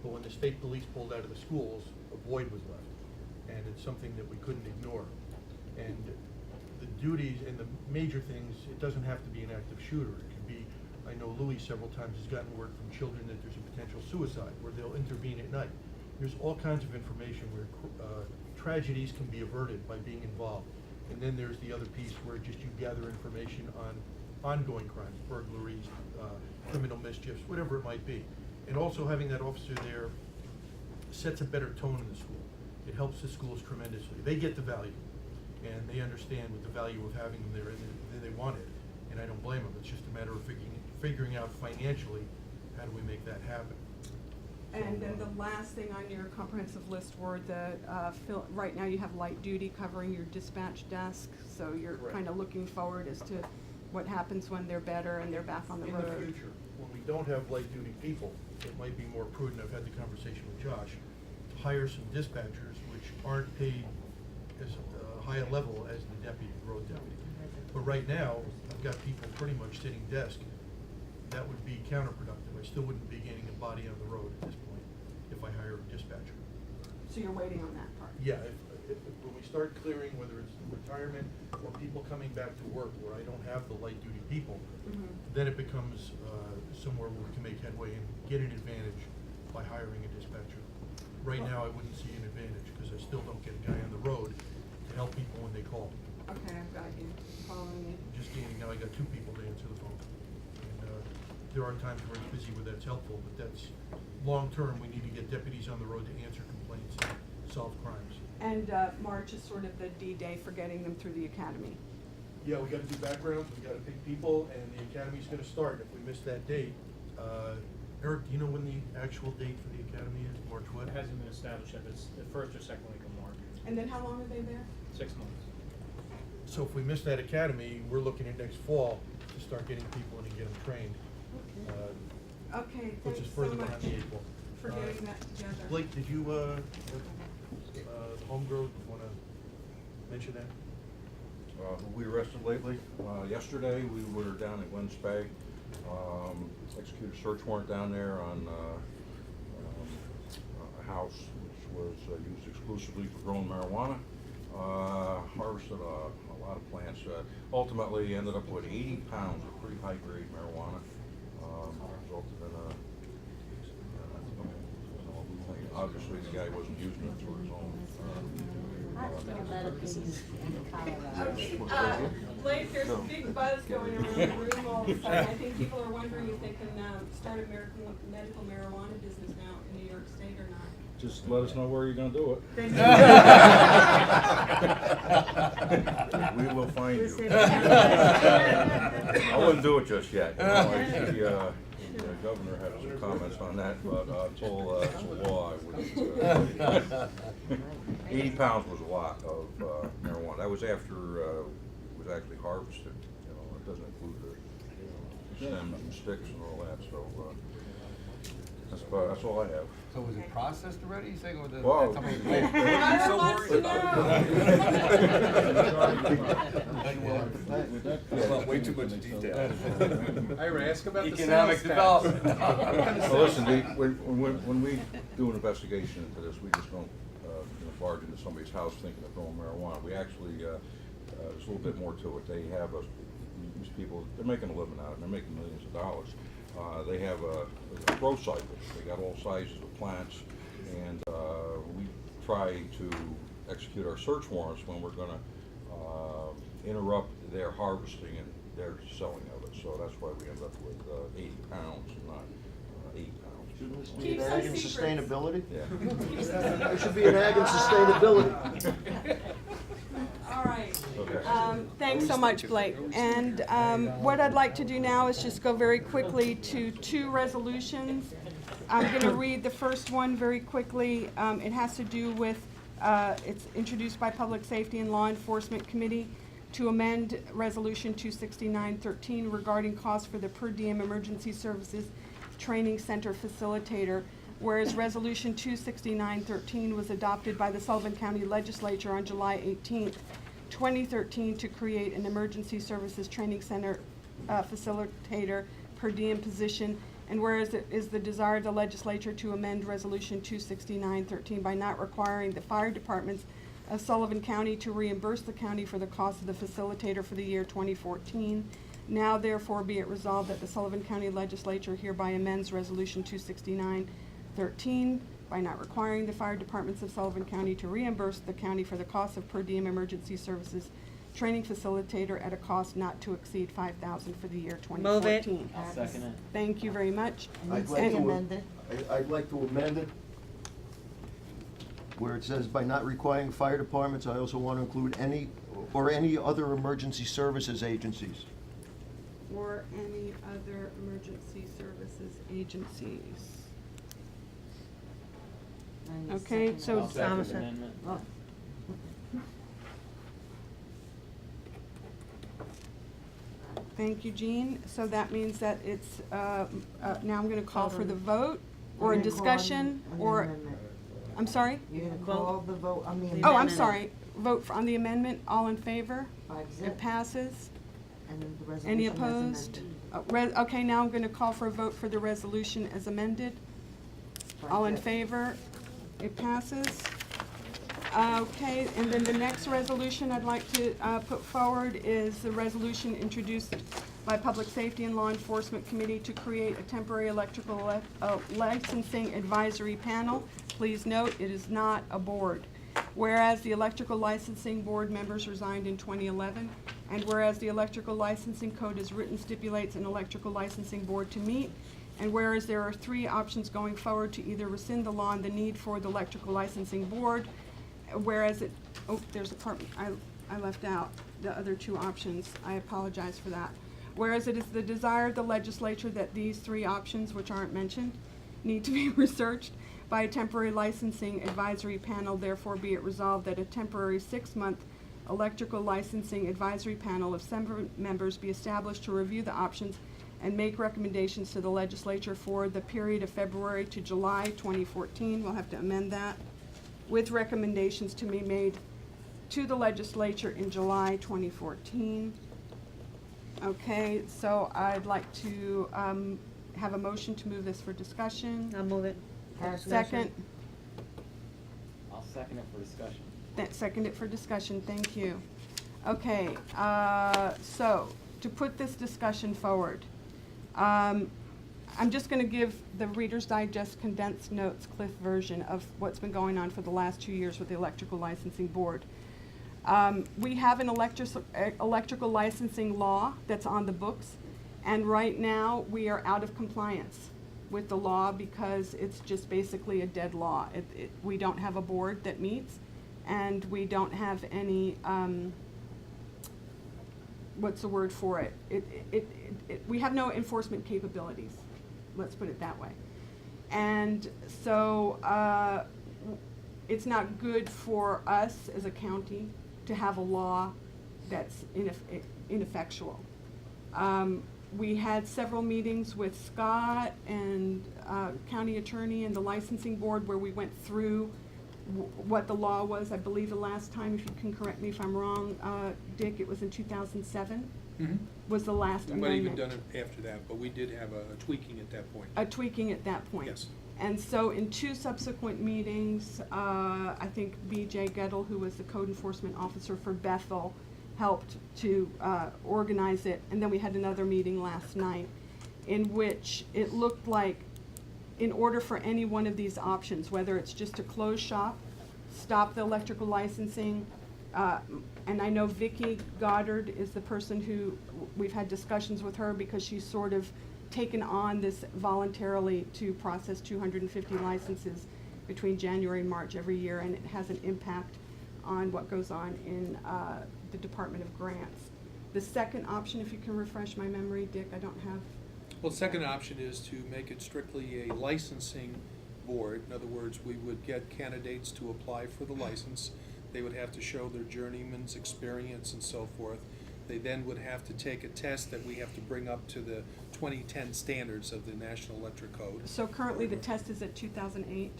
but when the state police pulled out of the schools, a void was left, and it's something that we couldn't ignore. And the duties and the major things, it doesn't have to be an active shooter. It could be, I know Louis several times has gotten word from children that there's a potential suicide, where they'll intervene at night. There's all kinds of information where tragedies can be averted by being involved. And then there's the other piece where just you gather information on ongoing crimes, burglaries, criminal mischiefs, whatever it might be. And also having that officer there sets a better tone in the school. It helps the schools tremendously. They get the value, and they understand what the value of having them there, and they want it. And I don't blame them. It's just a matter of figuring out financially, how do we make that happen?
And then the last thing on your comprehensive list were the, right now you have light duty covering your dispatch desk, so you're
Correct.
kind of looking forward as to what happens when they're better and they're back on the road.
In the future, when we don't have light duty people, it might be more prudent, I've had the conversation with Josh, to hire some dispatchers which aren't paid as high a level as the deputy, road deputy. But right now, I've got people pretty much sitting desk. That would be counterproductive. I still wouldn't be gaining a body on the road at this point if I hire a dispatcher.
So you're waiting on that part?
Yeah, if when we start clearing, whether it's retirement or people coming back to work where I don't have the light duty people, then it becomes somewhere where we can make headway and get an advantage by hiring a dispatcher. Right now, I wouldn't see an advantage because I still don't get a guy on the road to help people when they call.
Okay, I've got you, following you.
Just gaining, now I got 2 people to answer the phone. And there are times where it's busy where that's helpful, but that's, long-term, we need to get deputies on the road to answer complaints and solve crimes.
And March is sort of the D-Day for getting them through the academy.
Yeah, we gotta do backgrounds, we gotta pick people, and the academy's gonna start. If we miss that date, Eric, do you know when the actual date for the academy is? March what?
It hasn't been established yet, it's the first or second week of March,
And then how long are they there?
6 months.
So if we miss that academy, we're looking at next fall to start getting people in and get them trained.
Okay,
Puts
thanks
us
so
further
much
behind the 8 ball.
for getting that together.
Blake, did you, Homegrown, wanna mention that?
Who we arrested lately. Yesterday, we were down at Glen Spey, executed a search warrant down there on a house which was used exclusively for growing marijuana. Harvested a lot of plants. Ultimately, ended up with 80 pounds of pretty high-grade marijuana. Resulted in a obviously, the guy wasn't using it for his own.
Blake, there's a big buzz going around the room all of a sudden. I think people are wondering if they can start a medical marijuana business now in New York State or not.
Just let us know where you're gonna do it.
Thank
We will find you. I wouldn't do it just yet. You know, I see, the governor had some comments on that, but until it's a law, I wouldn't. 80 pounds was a lot of marijuana. That was after it was actually harvested. You know, it doesn't include the stems and sticks and all that. So that's all I have.
So was it processed already, you think, or the?
Whoa.
Myra wants to
That's way too much detail.
Ira, ask about the
Economic
sales tax.
development.
Well, listen, when we do an investigation into this, we just don't barge into somebody's house thinking of growing marijuana. We actually, there's a little bit more to it. They have these people, they're making a living out of it, they're making millions of dollars. They have a grow cycle. They got all sizes of plants, and we try to execute our search warrants when we're going to interrupt their harvesting and their selling of it. So that's why we end up with 80 pounds and not 8 pounds.
Shouldn't this be
Keep
an
some
ag and
secrets.
sustainability?
Yeah.
There should be an ag and sustainability.
All right.
Okay.
Thanks so much, Blake. And what I'd like to do now is just go very quickly to 2 resolutions. I'm going to read the first one very quickly. It has to do with, it's introduced by Public Safety and Law Enforcement Committee to amend Resolution 26913 regarding costs for the per diem emergency services training center facilitator, whereas Resolution 26913 was adopted by the Sullivan County Legislature on July 18th. 2013 to create an emergency services training center facilitator per diem position. And whereas it is the desire of the legislature to amend Resolution 269-13 by not requiring the fire departments of Sullivan County to reimburse the county for the cost of the facilitator for the year 2014. Now therefore be it resolved that the Sullivan County Legislature hereby amends Resolution 269-13 by not requiring the fire departments of Sullivan County to reimburse the county for the cost of per diem emergency services training facilitator at a cost not to exceed $5,000 for the year 2014.
Move it. I'll second it.
Thank you very much.
I'd like to, I'd like to amend it where it says by not requiring fire departments, I also want to include any other emergency services agencies.
Or any other emergency services agencies. Okay, so
I'll second the amendment.
thank you, Jean. So that means that it's, now I'm gonna call for the vote, or a discussion, or, I'm sorry?
You're gonna call the vote on the amendment.
Oh, I'm sorry. Vote on the amendment. All in favor?
5-0.
It passes.
And the resolution
Any
as
opposed?
amended.
Okay, now I'm gonna call for a vote for the resolution as amended. All in
5-0.
favor? It passes. Okay, and then the next resolution I'd like to put forward is the resolution introduced by Public Safety and Law Enforcement Committee to create a temporary electrical licensing advisory panel. Please note, it is not a board. Whereas the electrical licensing board members resigned in 2011, and whereas the electrical licensing code as written stipulates an electrical licensing board to meet, and whereas there are 3 options going forward to either rescind the law and the need for the electrical licensing board, whereas it, oh, there's a part, I left out the other 2 options. I apologize for that. Whereas it is the desire of the legislature that these 3 options, which aren't mentioned, need to be researched by a temporary licensing advisory panel, therefore be it resolved that a temporary 6-month electrical licensing advisory panel of 7 members be established to review the options and make recommendations to the legislature for the period of February to July 2014. We'll have to amend that, with recommendations to be made to the legislature in July 2014. Okay, so I'd like to have a motion to move this for discussion.
I'll move it.
Second.
I'll second it for discussion.
Second it for discussion, thank you. Okay, so to put this discussion forward, I'm just gonna give the Reader's Digest condensed notes, Cliff version of what's been going on for the last 2 years with the Electrical Licensing Board. We have an electrical licensing law that's on the books, and right now we are out of compliance with the law because it's just basically a dead law. We don't have a board that meets, and we don't have any, what's the word for it? We have no enforcement capabilities, let's put it that way. And so it's not good for us as a county to have a law that's ineffectual. We had several meetings with Scott and county attorney and the licensing board where we went through what the law was. I believe the last time, if you can correct me if I'm wrong, Dick, it was in 2007, was the last
We
amendment.
might even done it after that, but we did have a tweaking at that point.
A tweaking at that point.
Yes.
And so in 2 subsequent meetings, I think B.J. Gettle, who was the code enforcement officer for Bethel, helped to organize it. And then we had another meeting last night in which it looked like in order for any one of these options, whether it's just to close shop, stop the electrical licensing, and I know Vicki Goddard is the person who, we've had discussions with her because she's sort of taken on this voluntarily to process 250 licenses between January and March every year, and it has an impact on what goes on in the Department of Grants. The second option, if you can refresh my memory, Dick, I don't have.
Well, the second option is to make it strictly a licensing board. In other words, we would get candidates to apply for the license. They would have to show their journeyman's experience and so forth. They then would have to take a test that we have to bring up to the 2010 standards of the National Electric Code.
So currently the test is at 2008?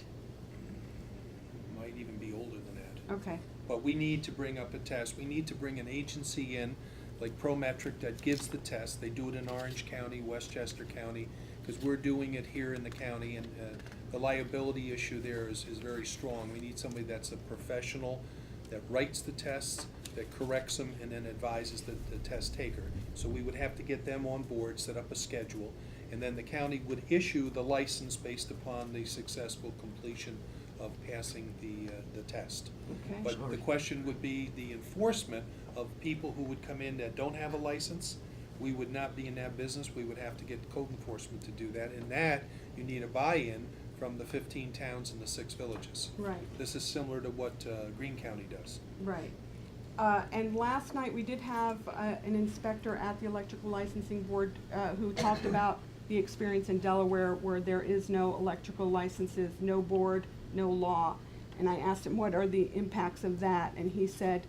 Might even be older than that.
Okay.
But we need to bring up a test. We need to bring an agency in, like Prometric, that gives the test. They do it in Orange County, Westchester County, because we're doing it here in the county, and the liability issue there is very strong. We need somebody that's a professional, that writes the tests, that corrects them, and then advises the test taker. So we would have to get them on board, set up a schedule, and then the county would issue the license based upon the successful completion of passing the test.
Okay.
But the question would be the enforcement of people who would come in that don't have a license. We would not be in that business. We would have to get code enforcement to do that. And that, you need a buy-in from the 15 towns and the 6 villages.
Right.
This is similar to what Greene County does.
Right. And last night, we did have an inspector at the Electrical Licensing Board who talked about the experience in Delaware where there is no electrical licenses, no board, no law. And I asked him, what are the impacts of that? And he said,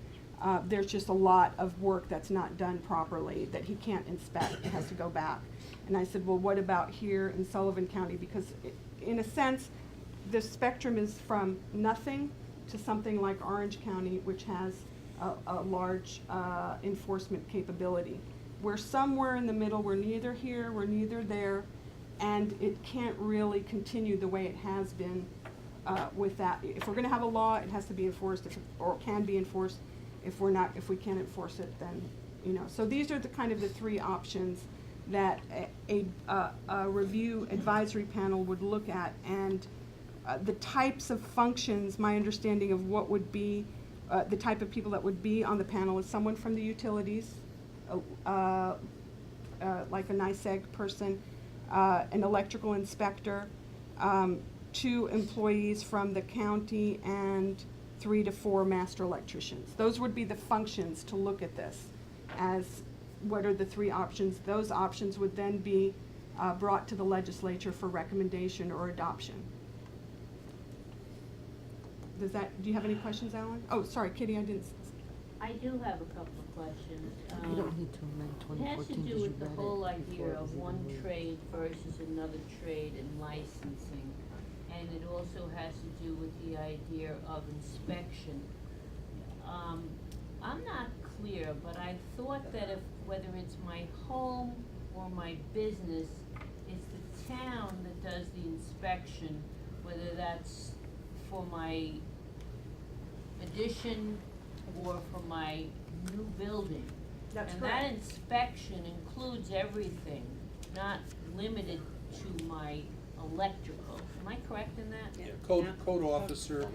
there's just a lot of work that's not done properly, that he can't inspect, it has to go back. And I said, well, what about here in Sullivan County? Because in a sense, the spectrum is from nothing to something like Orange County, which has a large enforcement capability. We're somewhere in the middle, we're neither here, we're neither there, and it can't really continue the way it has been with that. If we're gonna have a law, it has to be enforced, or can be enforced. If we can't enforce it, then, you know. So these are the kind of the 3 options that a review advisory panel would look at, and the types of functions, my understanding of what would be, the type of people that would be on the panel is someone from the utilities, like a NICEAG person, an electrical inspector, 2 employees from the county, and 3 to 4 master electricians. Those would be the functions to look at this as what are the 3 options. Those options would then be brought to the legislature for recommendation or adoption. Do you have any questions, Alan? Oh, sorry, Kitty, I didn't.
I do have a couple of questions.
You don't need to amend
It has to
2014
do
because you
with the
read
whole
it
idea
before it
of
was
one
even
trade versus another trade in licensing. And it also has to do with the idea of inspection. I'm not clear, but I thought that whether it's my home or my business, it's the town that does the inspection, whether that's for my addition or for my new building.
That's
And
correct.
that inspection includes everything, not limited to my electrical. Am I correct in that?
Yeah, code officer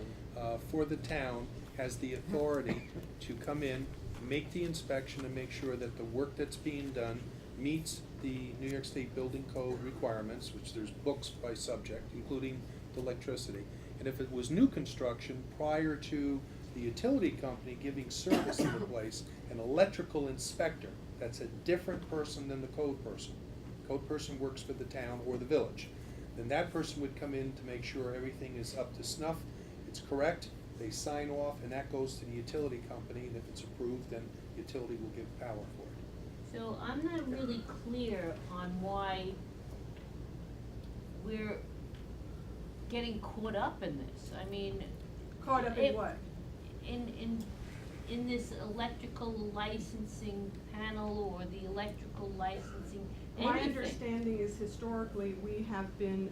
for the town has the authority to come in, make the inspection, and make sure that the work that's being done meets the New York State Building Code requirements, which there's books by subject, including the electricity. And if it was new construction, prior to the utility company giving service to the place, an electrical inspector, that's a different person than the code person. Code person works for the town or the village. Then that person would come in to make sure everything is up to snuff, it's correct, they sign off, and that goes to the utility company, and if it's approved, then the utility will give power for it.
So I'm not really clear on why we're getting caught up in this. I mean.
Caught up in what?
In this electrical licensing panel or the electrical licensing, anything.
My understanding is historically, we have been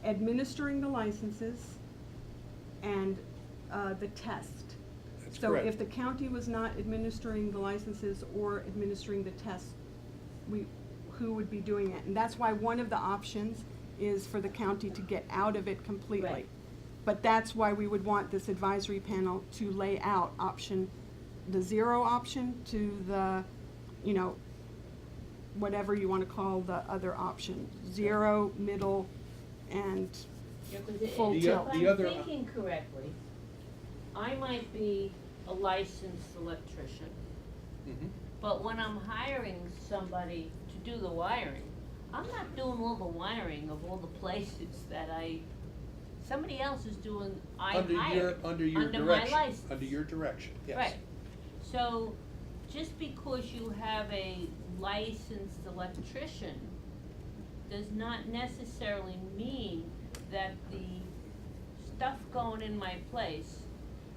administering the licenses and the test.
That's
So
correct.
if the county was not administering the licenses or administering the test, who would be doing it? And that's why one of the options is for the county to get out of it completely.
Right.
But that's why we would want this advisory panel to lay out the 0 option to the, you know, whatever you want to call the other option. 0, middle, and
Yeah, 'cause
full
if
tilt.
I'm thinking correctly, I might be a licensed electrician, but when I'm hiring somebody to do the wiring, I'm not doing all the wiring of all the places that somebody else is doing,
Under your
under my
direction,
license.
under your direction, yes.
Right, so just because you have a licensed electrician does not necessarily mean that the stuff going in my place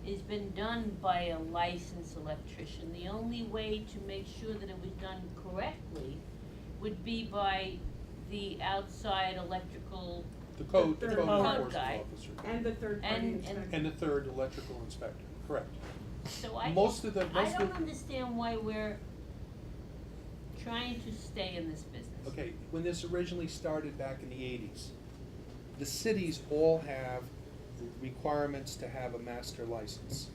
has been done by a licensed electrician. The only way to make sure that it was done correctly would be by the outside electrical,
The code
The
code
enforcement
guy.
officer.
And the third party
And-
inspector.
And the third electrical inspector, correct.
so I
Most
don't
of,
understand why we're trying to stay in this business.
okay, when this originally started back in the 80s, the cities all have requirements to have a master license.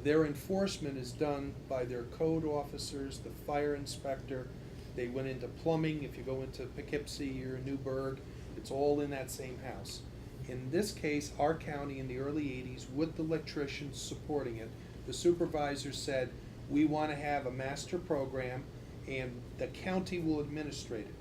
Their enforcement is done by their code officers, the fire inspector. They went into plumbing. If you go into Poughkeepsie or Newburgh, it's all in that same house. In this case, our county in the early 80s, with the electricians supporting it, the supervisor said, we want to have a master program and the county will administrate it.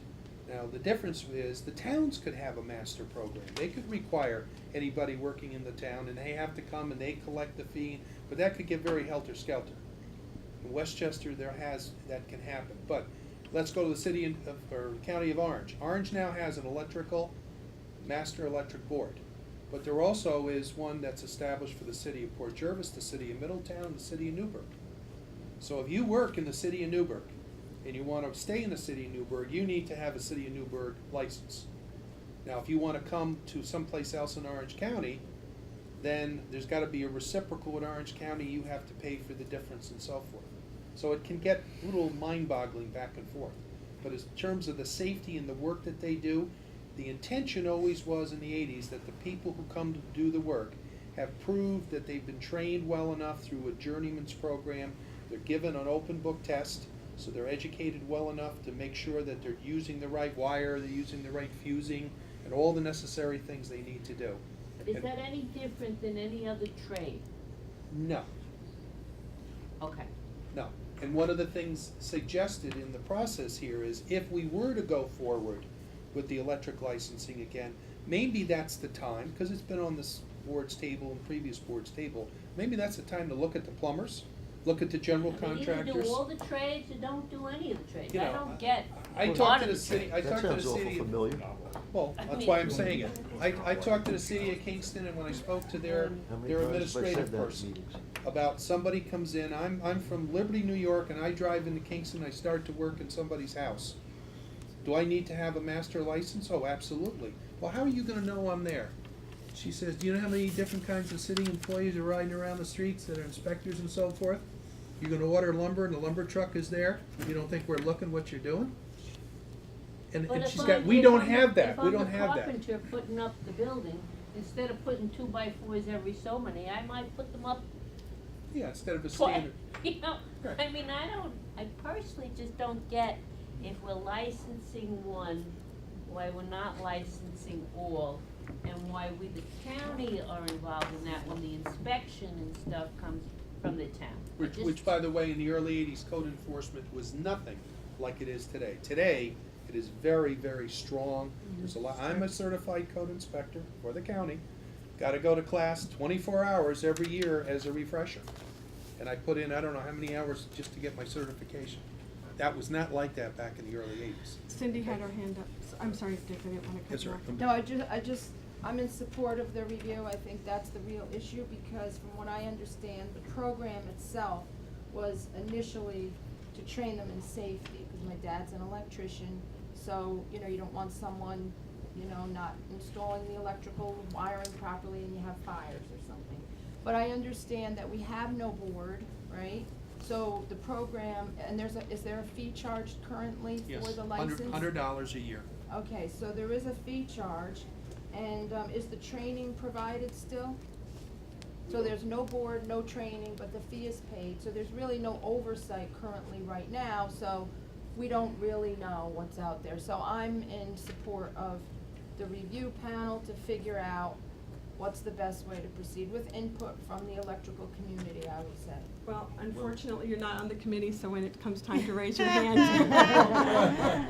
Now, the difference is the towns could have a master program. They could require anybody working in the town, and they have to come and they collect the fee, but that could get very helter-skelter. In Westchester, that can happen. But let's go to the city or county of Orange. Orange now has an master electric board. But there also is one that's established for the city of Port Jervis, the city of Middletown, the city of Newburgh. So if you work in the city of Newburgh, and you want to stay in the city of Newburgh, you need to have a city of Newburgh license. Now, if you want to come to someplace else in Orange County, then there's got to be a reciprocal in Orange County. You have to pay for the difference and so forth. So it can get a little mind-boggling back and forth. But in terms of the safety and the work that they do, the intention always was in the 80s that the people who come to do the work have proved that they've been trained well enough through a journeyman's program. They're given an open book test. So they're educated well enough to make sure that they're using the right wire, they're using the right fusing, and all the necessary things they need to do.
Is
And-
that any different than any other trade?
No,
Okay.
no. And one of the things suggested in the process here is if we were to go forward with the electric licensing again, maybe that's the time, because it's been on this board's table and previous board's table, maybe that's the time to look at the plumbers, look at the general
I mean,
contractors.
either do all the trades or don't do any of the trades.
You
I
know,
don't get
I
a
talked
lot
to
of
the
the
city,
trades.
I
That
talked to the
sounds awful
city.
familiar.
Well,
I
that's
mean-
why I'm saying it. I talked to the city of Kingston, and when I spoke to their
How many
their
times have I said
administrative
that in
person
meetings?
about somebody comes in, I'm from Liberty, New York, and I drive into Kingston, I start to work in somebody's house. Do I need to have a master license? Oh, absolutely. Well, how are you gonna know I'm there? She says, do you know how many different kinds of city employees are riding around the streets that are inspectors and so forth? You're gonna order lumber and the lumber truck is there? You don't think we're looking what you're doing? And
But if
she's
I'm-
got, we
if
don't
I'm
have
the-
that, we don't have
If I'm the
that.
carpenter putting up the building, instead of putting 2x4s every so many, I might put them up
Yeah, instead of a
twice.
standard.
You know,
Right.
I mean, I personally just don't get if we're licensing one, why we're not licensing all, and why we, the county, are involved in that when the inspection and stuff comes from the town. I just-
Which, by the way, in the early 80s, code enforcement was nothing like it is today. Today, it is very, very strong. There's a lot, I'm a certified code inspector for the county. Gotta go to class 24 hours every year as a refresher. And I put in, I don't know how many hours just to get my certification. That was not like that back in the early 80s.
Cindy had her hand up. I'm sorry, Dick, I didn't want to cut
Yes,
you
sir.
off.
No, I'm in support of the review. I think that's the real issue, because from what I understand, the program itself was initially to train them in safety, because my dad's an electrician, so, you know, you don't want someone, you know, not installing the electrical wiring properly and you have fires or something. But I understand that we have no board, right? So the program, and is there a fee charged currently
Yes,
for the license?
$100 a year.
Okay, so there is a fee charge, and, is the training provided still? So there's no board, no training, but the fee is paid, so there's really no oversight currently right now, so we don't really know what's out there. So I'm in support of the review panel to figure out what's the best way to proceed with input from the electrical community, I would say.
Well, unfortunately, you're not on the committee, so when it comes time to raise your hand.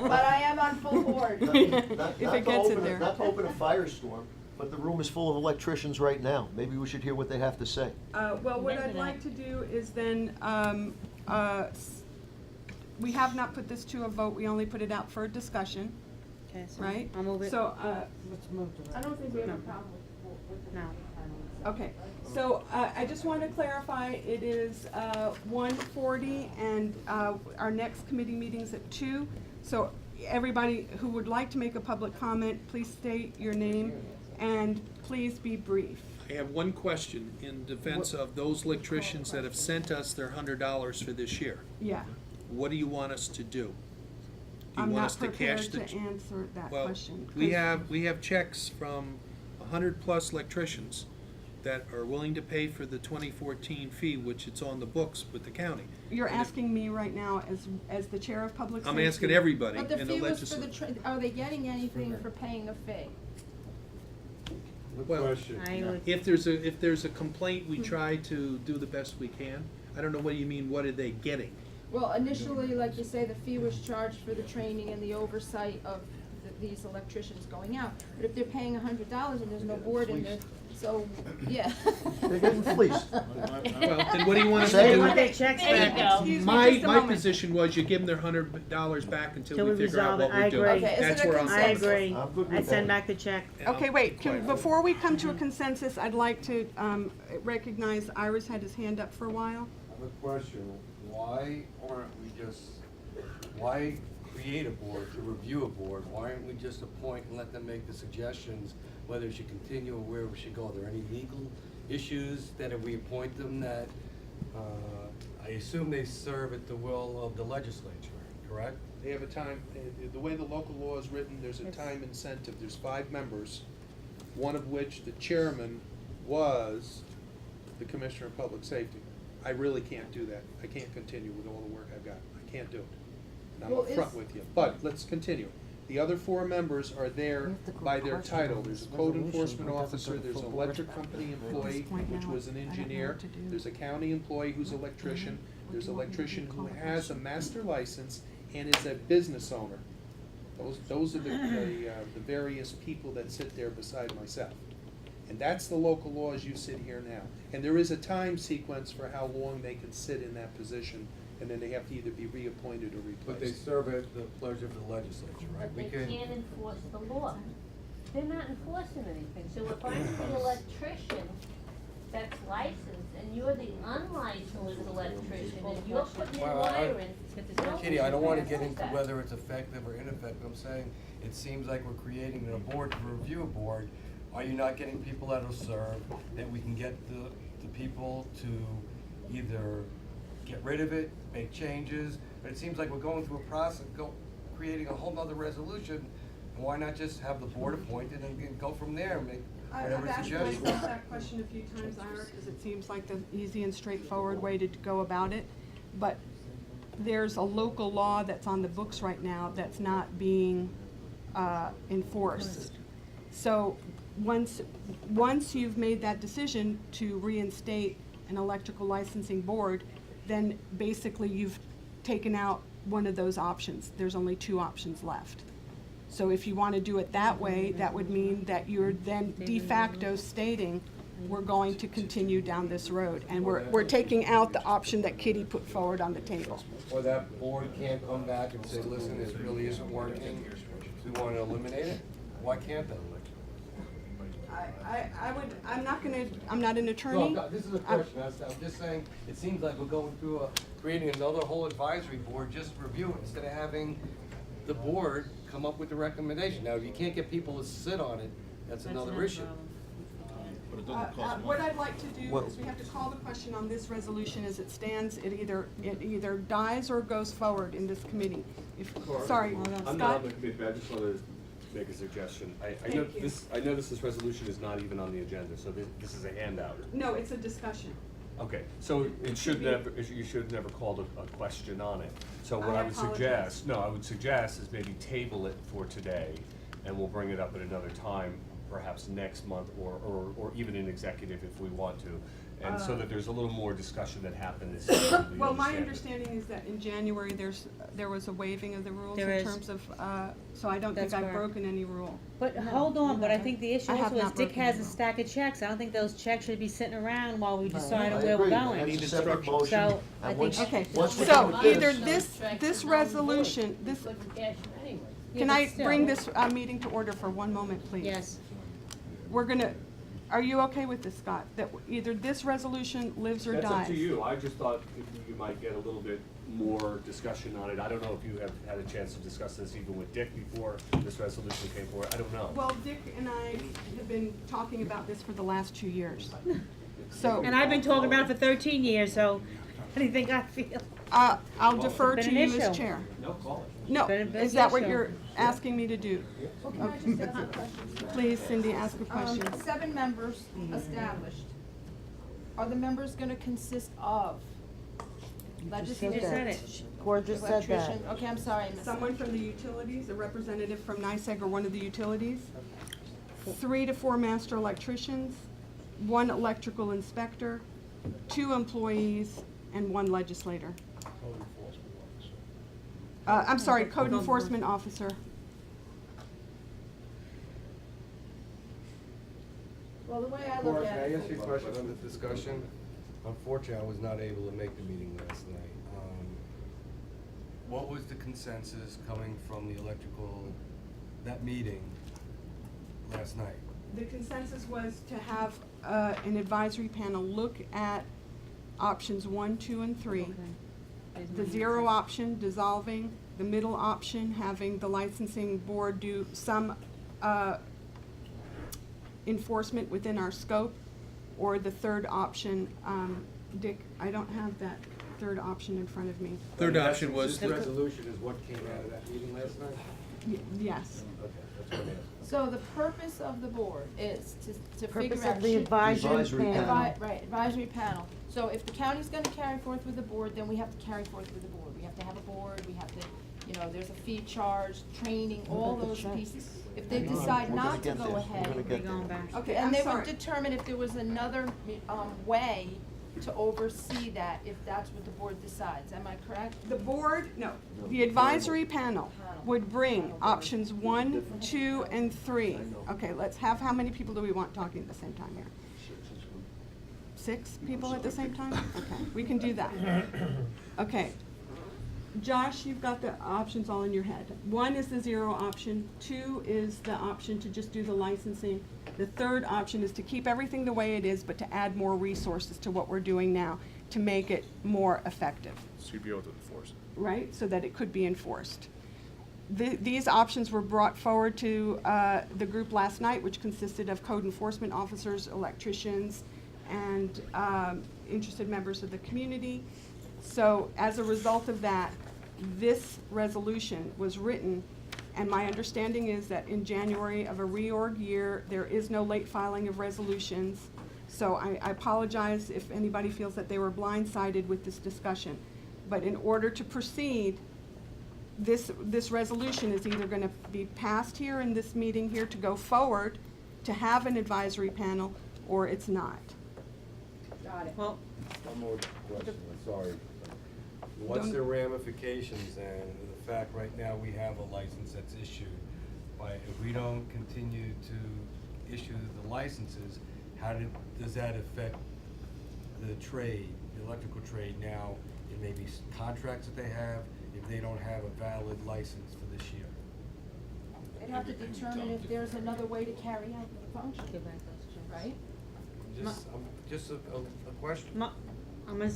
But I am on full board.
Not
If
to
it gets in
open
there.
Not to open a firestorm, but the room is full of electricians right now. Maybe we should hear what they have to say.
Well, what I'd like to do is then, we have not put this to a vote, we only put it out for a discussion.
Okay, so
right?
I'll move it.
So,
I don't think we have a problem with the.
No.
okay, so I just want to clarify, it is 1:40 and our next committee meeting's at 2. So everybody who would like to make a public comment, please state your name and please be brief.
I have one question in defense of those electricians that have sent us their $100 for this year.
Yeah,
What do you want us to do? Do you
I'm
want
not
us to cash
prepared
the?
to answer that
Well,
question.
we have checks from 100+ electricians that are willing to pay for the 2014 fee, which it's on the books with the county.
You're
And if-
asking me right now as the chair of public safety?
I'm asking everybody
But the
in the
fee was for the,
legislature.
are they getting anything for paying a fee?
Well,
I would,
if there's a complaint, we try to do the best we can. I don't know what you mean, what are they getting?
Well, initially, like you say, the fee was charged for the training and the oversight of these electricians going out. But if they're paying $100 and there's no board in there, so, yeah.
They're getting fleeced.
Well, then what do you want us to
Say
do?
it.
their checks
There you
back.
go.
Excuse me
My
just a moment.
position was you give them their $100 back until
Till
we
we
figure out
resolve
what
it. I
we're doing.
agree.
Okay, is it
That's
a
where I'm
I
coming from.
agree.
I'm good with
I'd send
that.
back the check.
And
Okay,
I'll
wait,
play with it.
before we come to a consensus, I'd like to recognize Iris had his hand up for a while.
I have a question. Why aren't we just, why create a board to review a board? Why aren't we just appoint and let them make the suggestions, whether it should continue or where we should go? Are there any legal issues that if we appoint them that, I assume they serve at the will of the legislature, correct?
They have a time, the way the local law is written, there's a time incentive. There's 5 members, one of which the chairman was the Commissioner of Public Safety. I really can't do that. I can't continue with all the work I've got. I can't do it. And I'm
Well,
upfront
is-
with you, but let's continue. The other 4 members are there by their title. There's a code enforcement officer, there's an electric company employee, which was an engineer, there's a county employee who's an electrician, there's an electrician who has a master license and is a business owner. Those are the various people that sit there beside myself. And that's the local law as you sit here now. And there is a time sequence for how long they can sit in that position, and then they have to either be reappointed or
But they
replaced.
serve at the pleasure of the legislature, right?
But
We
they
can.
can't enforce the law. They're not enforcing anything. So if I'm the electrician that's licensed and you're the unlicensed electrician and you're putting in
Well,
wiring,
Kitty, I don't wanna get into whether it's effective or ineffective, I'm saying, it seems like we're creating a board to review a board. Are you not getting people that'll serve, that we can get the people to either get rid of it, make changes? But it seems like we're going through a process, creating a whole nother resolution, and why not just have the board appointed and go from there and make
I've
whatever
asked
suggestions?
myself that question a few times, Ira, because it seems like the easy and straightforward way to go about it. But there's a local law that's on the books right now that's not being enforced. So once you've made that decision to reinstate an electrical licensing board, then basically you've taken out one of those options. There's only 2 options left. So if you want to do it that way, that would mean that you're then de facto stating, we're going to continue down this road. And we're taking out the option that Kitty put forward on the table.
Or that board can't come back and say, listen, this really isn't working, we want to eliminate it? Why can't they?
I'm not an attorney.
No, this is a question, I'm just saying, it seems like we're going through creating another whole advisory board, just review it, instead of having the board come up with the recommendation. Now, if you can't get people to sit on it, that's another issue.
What I'd like to do is we have to call the question on this resolution as it stands. It either dies or goes forward in this committee. Sorry,
I'm not
Scott?
on the committee, but I just want to make a suggestion. I know
Thank you.
this resolution is not even on the agenda, so this is a handout.
No, it's a discussion.
Okay, so it should never, you should have never called a question on it. So what
I
I would
apologize.
suggest, is maybe table it for today, and we'll bring it up at another time, perhaps next month, or even in executive if we want to. And so that there's a little more discussion that happens.
Well, my understanding is that in January, there was a waiving of the rules
There
in
is.
terms of, so I don't think
That's
I've
correct.
broken any rule.
But hold on, but I think the issue
I have
also is
not
Dick
broken
has
the
a
rule.
stack of checks. I don't think those checks should be sitting around while we decide
I
on where we're
agree.
going.
That's a separate motion.
So, I
And
think-
once-
Okay,
once we
so
come with
either
this-
this resolution, this,
Put the cash in anyway.
Can
but
I
still.
bring this meeting to order for one moment, please?
Yes.
We're gonna, are you okay with this, Scott? That either this resolution lives or dies?
That's up to you. I just thought you might get a little bit more discussion on it. I don't know if you have had a chance to discuss this even with Dick before this resolution came forward. I don't know.
Well, Dick and I have been talking about this for the last 2 years. So,
And I've been talking about it for 13 years, so how do you think I feel?
I'll defer
Been
to
an
you as
issue.
chair.
No, call it.
No,
Been a big
is that what
issue.
you're asking me to do?
Well, can I just ask a question?
Please, Cindy, ask a question.
7 members established. Are the members gonna consist of legislators?
said it.
Gord just said that.
Electrician, okay, I'm sorry, I missed that.
Someone from the utilities, a representative from NICEAG or one of the utilities, 3 to 4 master electricians, 1 electrical inspector, 2 employees, and 1 legislator. I'm sorry, code enforcement officer.
Well, the way I
Cora,
look
can
at
I
it.
ask you a question on this discussion? Unfortunately, I was not able to make the meeting last night. What was the consensus coming from the electrical, that meeting last night?
The consensus was to have an advisory panel look at options 1, 2, and 3. The 0 option dissolving, the middle option having the licensing board do some enforcement within our scope, or the 3rd option, Dick, I don't have that 3rd option in front of me.
Third option was,
This resolution is what came out of that meeting last night?
Yes.
Okay, that's what I'm asking.
So the purpose of the board is to figure
Purpose
out.
of the
should-
advisory panel.
Right, advisory panel. So if the county's gonna carry forth with the board, then we have to carry forth with the board. We have to have a board, we have to, there's a fee charge, training, all those pieces. If they decide
We're gonna
not to
get
go
there. We're
ahead.
gonna get there.
Okay,
And
I'm
they
sorry.
would determine if there was another, way to oversee that, if that's what the board decides. Am I correct?
The board, no, the advisory panel would bring options 1, 2, and 3. Okay, let's have, how many people do we want talking at the same time here? 6 people at the same time? Okay, we can do that. Okay. Josh, you've got the options all in your head. 1 is the 0 option, 2 is the option to just do the licensing. The 3rd option is to keep everything the way it is, but to add more resources to what we're doing now to make it more effective,
So you'd be able to enforce it.
right? So that it could be enforced. These options were brought forward to the group last night, which consisted of code enforcement officers, electricians, and interested members of the community. So as a result of that, this resolution was written, and my understanding is that in January of a reorg year, there is no late filing of resolutions. So I apologize if anybody feels that they were blindsided with this discussion. But in order to proceed, this resolution is either gonna be passed here in this meeting here to go forward, to have an advisory panel, or it's not.
Got it.
Well,
One more question, I'm sorry. What's
Don't-
the ramifications and the fact right now we have a license that's issued, but if we don't continue to issue the licenses, does that affect the trade, the electrical trade now? It may be contracts that they have, if they don't have a valid license for this year.
They'd have to determine if there's another way to carry out the function, right?
Just a question.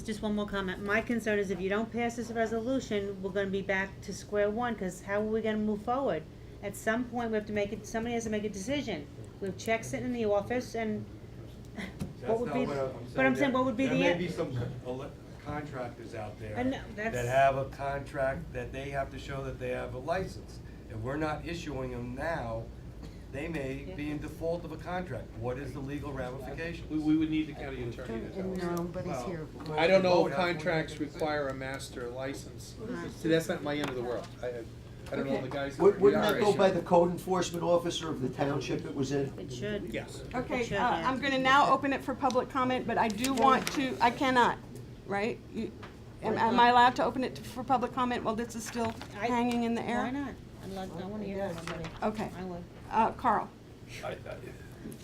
Just one more comment. My concern is if you don't pass this resolution, we're gonna be back to square one, cause how are we gonna move forward? At some point, we have to make it, somebody has to make a decision. We have checks sitting in the office and what would be, but I'm saying, what would be the?
There may be some contractors out
I
there
know,
that
that's-
have a contract that they have to show that they have a license. If we're not issuing them now, they may be in default of a contract. What is the legal ramification?
we would need the county attorney to tell us.
And nobody's here.
I don't know if contracts require a master license. See, that's not my end of the world. I don't know the guys.
Wouldn't that go by the code enforcement officer of the township it was in?
It should.
Yes.
Okay,
Sure, yeah.
I'm gonna now open it for public comment, but I do want to, I cannot, right? Am I allowed to open it for public comment while this is still hanging in the air?
Why not? I wanna hear everybody.
Okay.
I would.
Carl,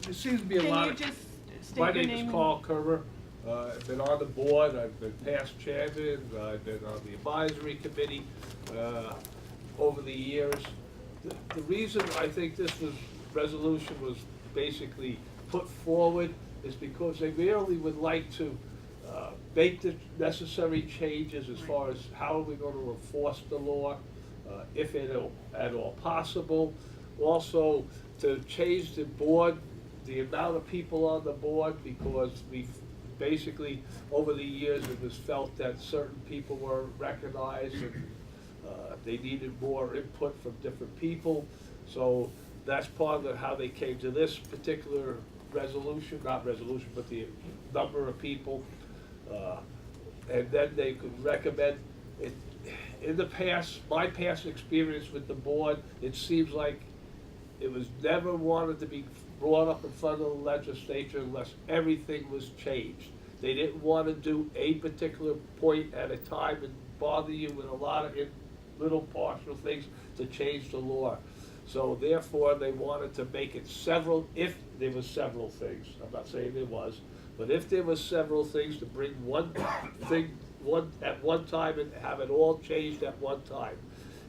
There seems to be a
can
lot
you
of.
just state
My
your
name
name?
is
and-
Carl Kerber. I've been on the board, I've been past chairman, I've been on the advisory committee over the years. the reason I think this resolution was basically put forward is because they really would like to make the necessary changes as far as how are we going to enforce the law, if at all possible. Also, to change the board, the amount of people on the board, because we've basically, over the years, it was felt that certain people were recognized and they needed more input from different people. So that's part of how they came to this particular resolution, not resolution, but the number of people. And then they could recommend it. In the past, my past experience with the board, it seems like it was never wanted to be brought up in front of the legislature unless everything was changed. They didn't want to do a particular point at a time and bother you with a lot of little partial things to change the law. So therefore, they wanted to make it several, if there was several things, I'm not saying there was, but if there was several things, to bring one thing at one time and have it all changed at one time.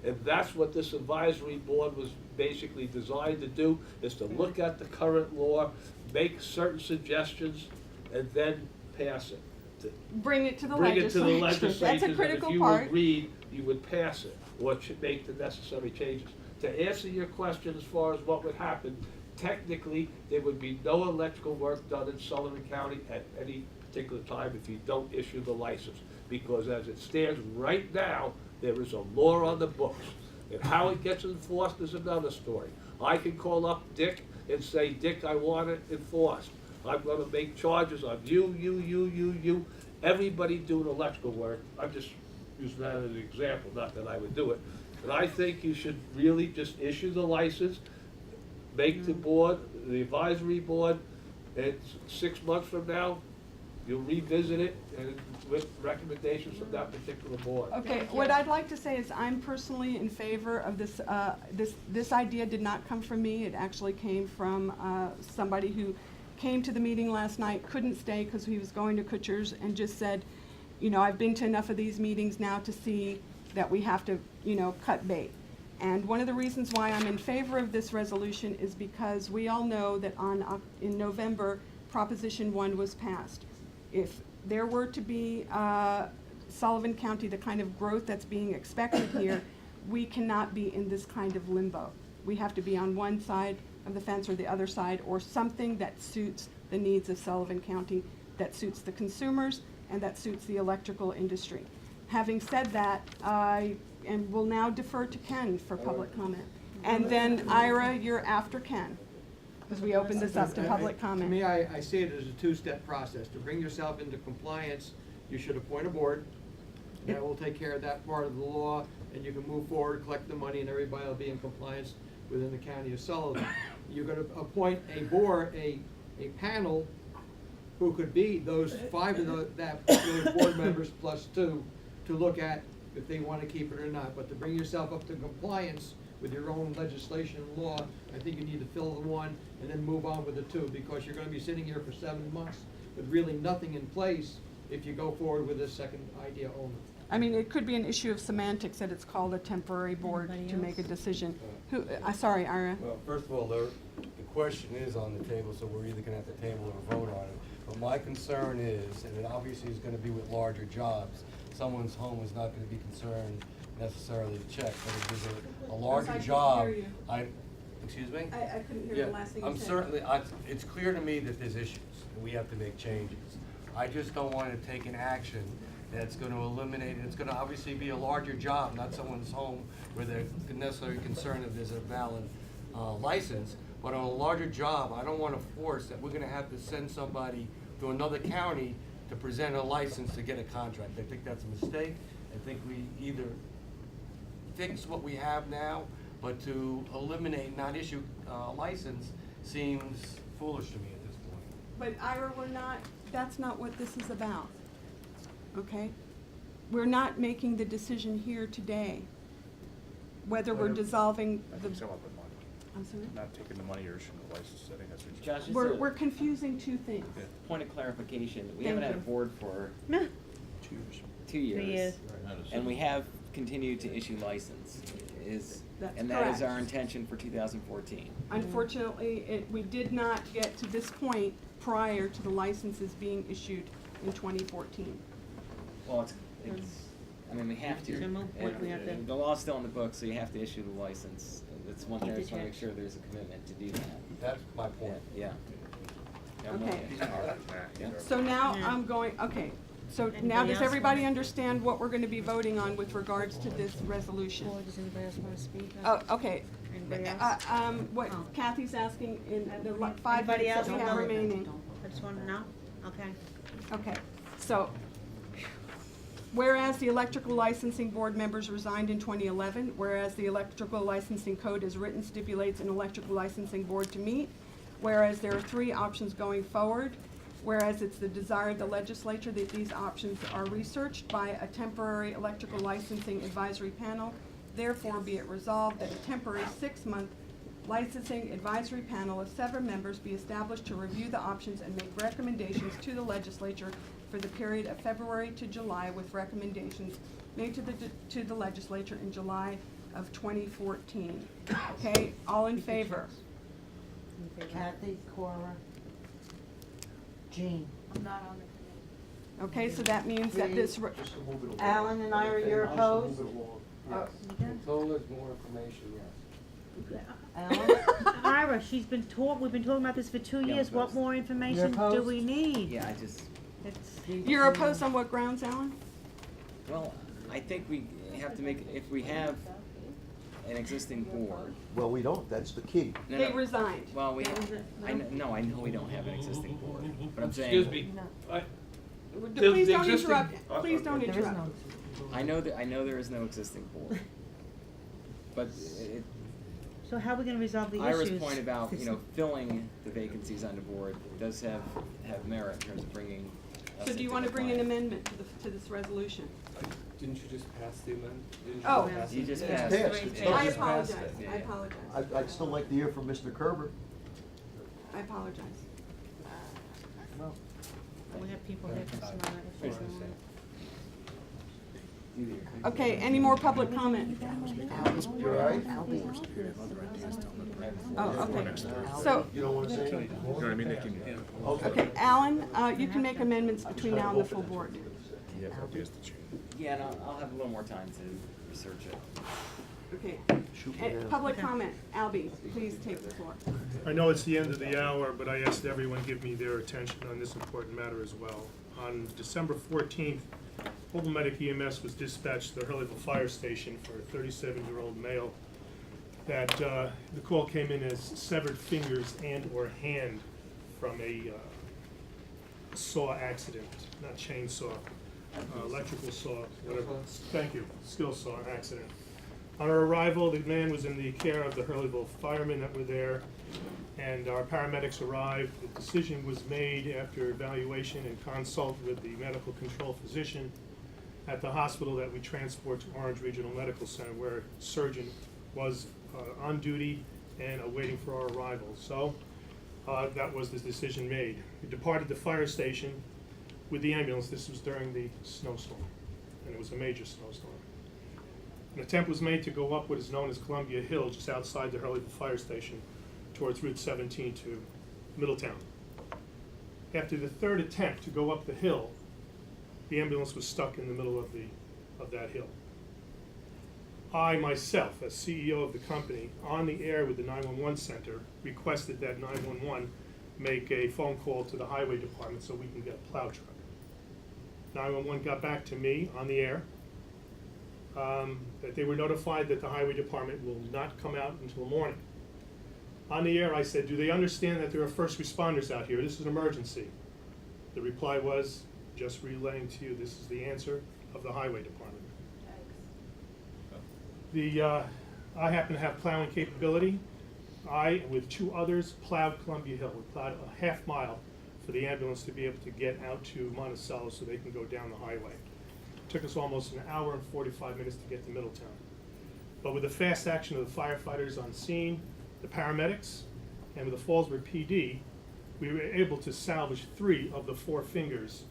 And that's what this advisory board was basically designed to do, is to look at the current law, make certain suggestions, and then pass it.
Bring it to the
Bring it to the
legislature.
legislature,
That's a
and
critical
if you
part.
agreed, you would pass it, or it should make the necessary changes. To answer your question as far as what would happen, technically, there would be no electrical work done in Sullivan County at any particular time if you don't issue the license. Because as it stands right now, there is a law on the books. And how it gets enforced is another story. I can call up Dick and say, Dick, I want it enforced. I'm gonna make charges on you, everybody doing electrical work. I'm just using that as an example, not that I would do it. And I think you should really just issue the license, make the board, the advisory board, and 6 months from now, you'll revisit it and with recommendations from that particular board.
Okay, what I'd like to say is I'm personally in favor of this, this idea did not come from me. It actually came from somebody who came to the meeting last night, couldn't stay because he was going to Kutcher's, and just said, you know, I've been to enough of these meetings now to see that we have to, you know, cut bait. And one of the reasons why I'm in favor of this resolution is because we all know that in November, Proposition 1 was passed. If there were to be Sullivan County, the kind of growth that's being expected here, we cannot be in this kind of limbo. We have to be on one side of the fence or the other side, or something that suits the needs of Sullivan County, that suits the consumers, and that suits the electrical industry. Having said that, I will now defer to Ken for public comment. And then Ira, you're after Ken, because we opened this up to public comment.
To me, I see it as a two-step process. To bring yourself into compliance, you should appoint a board. That will take care of that part of the law, and you can move forward, collect the money, and everybody will be in compliance within the county of Sullivan. You're gonna appoint a board, a panel, who could be those 5 of that particular board members plus 2, to look at if they want to keep it or not. But to bring yourself up to compliance with your own legislation and law, I think you need to fill the 1 and then move on with the 2, because you're going to be sitting here for 7 months with really nothing in place if you go forward with this second idea only.
I mean, it could be an issue of semantics that it's called a temporary board to make a decision. Who, sorry, Ira.
Well, first of all, the question is on the table, so we're either gonna have to table or vote on it. But my concern is, and it obviously is gonna be with larger jobs, someone's home is not gonna be concerned necessarily to check, but if there's a larger job, excuse me?
I couldn't hear the last thing you said.
I'm certainly, it's clear to me that there's issues, and we have to make changes. I just don't wanna take an action that's gonna eliminate, and it's gonna obviously be a larger job, not someone's home where they're necessarily concerned if there's a valid license. But on a larger job, I don't wanna force that we're gonna have to send somebody to another county to present a license to get a contract. I think that's a mistake. I think we either fix what we have now, but to eliminate, not issue a license seems foolish to me at this point.
But Ira, that's not what this is about, okay? We're not making the decision here today, whether we're dissolving the. I'm sorry?
Not taking the money or issuing the license, I think that's what you're
Josh,
We're confusing two things.
point of clarification. We
Thank
haven't had a
you.
board for
2 years.
2 years.
2 years.
And we have continued to issue license.
That's
And that is
correct.
our intention for 2014.
Unfortunately, we did not get to this point prior to the licenses being issued in 2014.
Well, I mean, we have to.
It's a moot point, we have to-
The law's still in the book, so you have to issue the license. That's one thing, I
Keep
just
the
wanna make
check.
sure there's a commitment to do that.
That's my point.
Yeah. Yeah, I'm with
Okay.
you. Yeah.
So now
Yeah.
I'm going, okay, so now
Anybody
does
else
everybody
want-
understand what we're gonna be voting on with regards to this resolution?
Or does anybody else wanna speak?
Oh, okay.
Anybody else?
What
Oh.
Kathy's asking in the 5
Anybody
minutes
else?
that we have
No.
remaining.
I just wanna know, okay.
Okay, so, whereas the electrical licensing board members resigned in 2011, whereas the electrical licensing code as written stipulates an electrical licensing board to meet, whereas there are 3 options going forward, whereas it's the desire of the legislature that these options are researched by a temporary electrical licensing advisory panel, therefore be it resolved that a temporary 6-month licensing advisory panel of 7 members be established to review the options and make recommendations to the legislature for the period of February to July, with recommendations made to the legislature in July of 2014. Okay, all in favor?
Kathy, Cora, Jean.
I'm not on the committee.
Okay, so that means that this,
Just to move it along.
Alan and I are your
Just to
opposed?
move it along.
Yes, until there's more information, yes.
Alan? Ira, we've been talking about this for 2
Yeah,
years,
I'm
what
opposed.
more information do
opposed?
we need?
Yeah, I just,
you're opposed on what grounds, Alan?
well, I think we have to make, if we have an existing board.
Well, we don't, that's the key.
No,
They
no.
resigned.
Well, I know we don't have an existing board, but I'm saying.
Excuse me,
Please
the
don't
existing-
interrupt, please don't
There is
interrupt.
no.
I know there is no existing board. But
So how are we gonna resolve the
Ira's
issues?
point about, filling the vacancies on the board does have merit in terms of bringing us
So do you
into
want to bring an
compliance.
amendment to this resolution?
Didn't you just pass the amendment?
Oh.
You just
It's
passed.
passed. It's not
I
just
apologize,
passed.
I apologize,
I'd still like to hear from Mr. Kerber.
I apologize.
We have people here for some other issues.
Okay, any more public comment?
You all right?
Oh, okay, so,
You don't want to say anything
You
more?
know what I mean? They can,
okay, Alan, you can make amendments between now and the full board.
yeah, but there's the change.
Yeah, and I'll have a little more time to research it.
Okay,
Shoot me down.
public comment, Albie, please take the floor.
I know it's the end of the hour, but I asked everyone to give me their attention on this important matter as well. On December 14th, Mobile Medic EMS was dispatched to the Hurleyville Fire Station for a 37-year-old male that the call came in as severed fingers and/or hand from a saw accident, not chainsaw, electrical saw, whatever. Thank you, skill saw accident. On our arrival, the man was in the care of the Hurleyville firemen that were there, and our paramedics arrived. The decision was made after evaluation and consult with the medical control physician at the hospital that we transport to Orange Regional Medical Center, where a surgeon was on duty and awaiting for our arrival. So that was the decision made. We departed the fire station with the ambulance. This was during the snowstorm, and it was a major snowstorm. An attempt was made to go up what is known as Columbia Hill, just outside the Hurleyville Fire Station, towards Route 17 to Middletown. After the third attempt to go up the hill, the ambulance was stuck in the middle of that hill. I myself, as CEO of the company, on the air with the 911 center, requested that 911 make a phone call to the highway department so we can get a plow truck. 911 got back to me on the air, that they were notified that the highway department will not come out until morning. On the air, I said, do they understand that there are first responders out here? This is an emergency. The reply was, just relaying to you, this is the answer of the highway department. I happen to have plowing capability. I, with 2 others, plowed Columbia Hill. We plowed a half mile for the ambulance to be able to get out to Monticello so they can go down the highway. It took us almost an hour and 45 minutes to get to Middletown. But with the fast action of the firefighters on scene, the paramedics, and with the Fallsburg PD, we were able to salvage 3 of the 4 fingers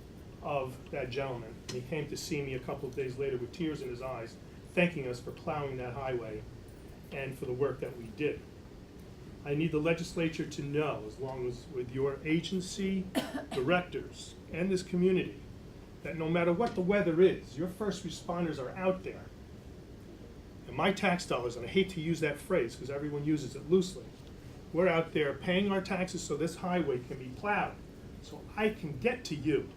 of that gentleman. And he came to see me a couple of days later with tears in his eyes, thanking us for plowing that highway and for the work that we did. I need the legislature to know, as long as with your agency directors and this community, that no matter what the weather is, your first responders are out there. And my tax dollars, and I hate to use that phrase because everyone uses it loosely, we're out there paying our taxes so this highway can be plowed, so I can get to you.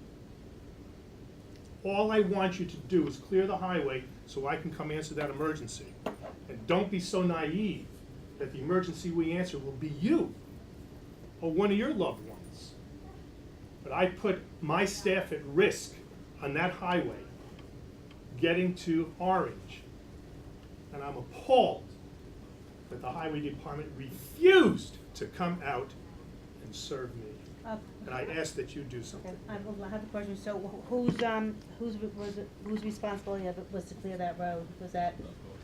All I want you to do is clear the highway so I can come answer that emergency. And don't be so naive that the emergency we answer will be you or one of your loved ones. But I put my staff at risk on that highway getting to Orange. And I'm appalled that the highway department refused to come out and serve me. And I ask that you do something.
I have a question. So whose responsibility of it was to clear that road? Was that,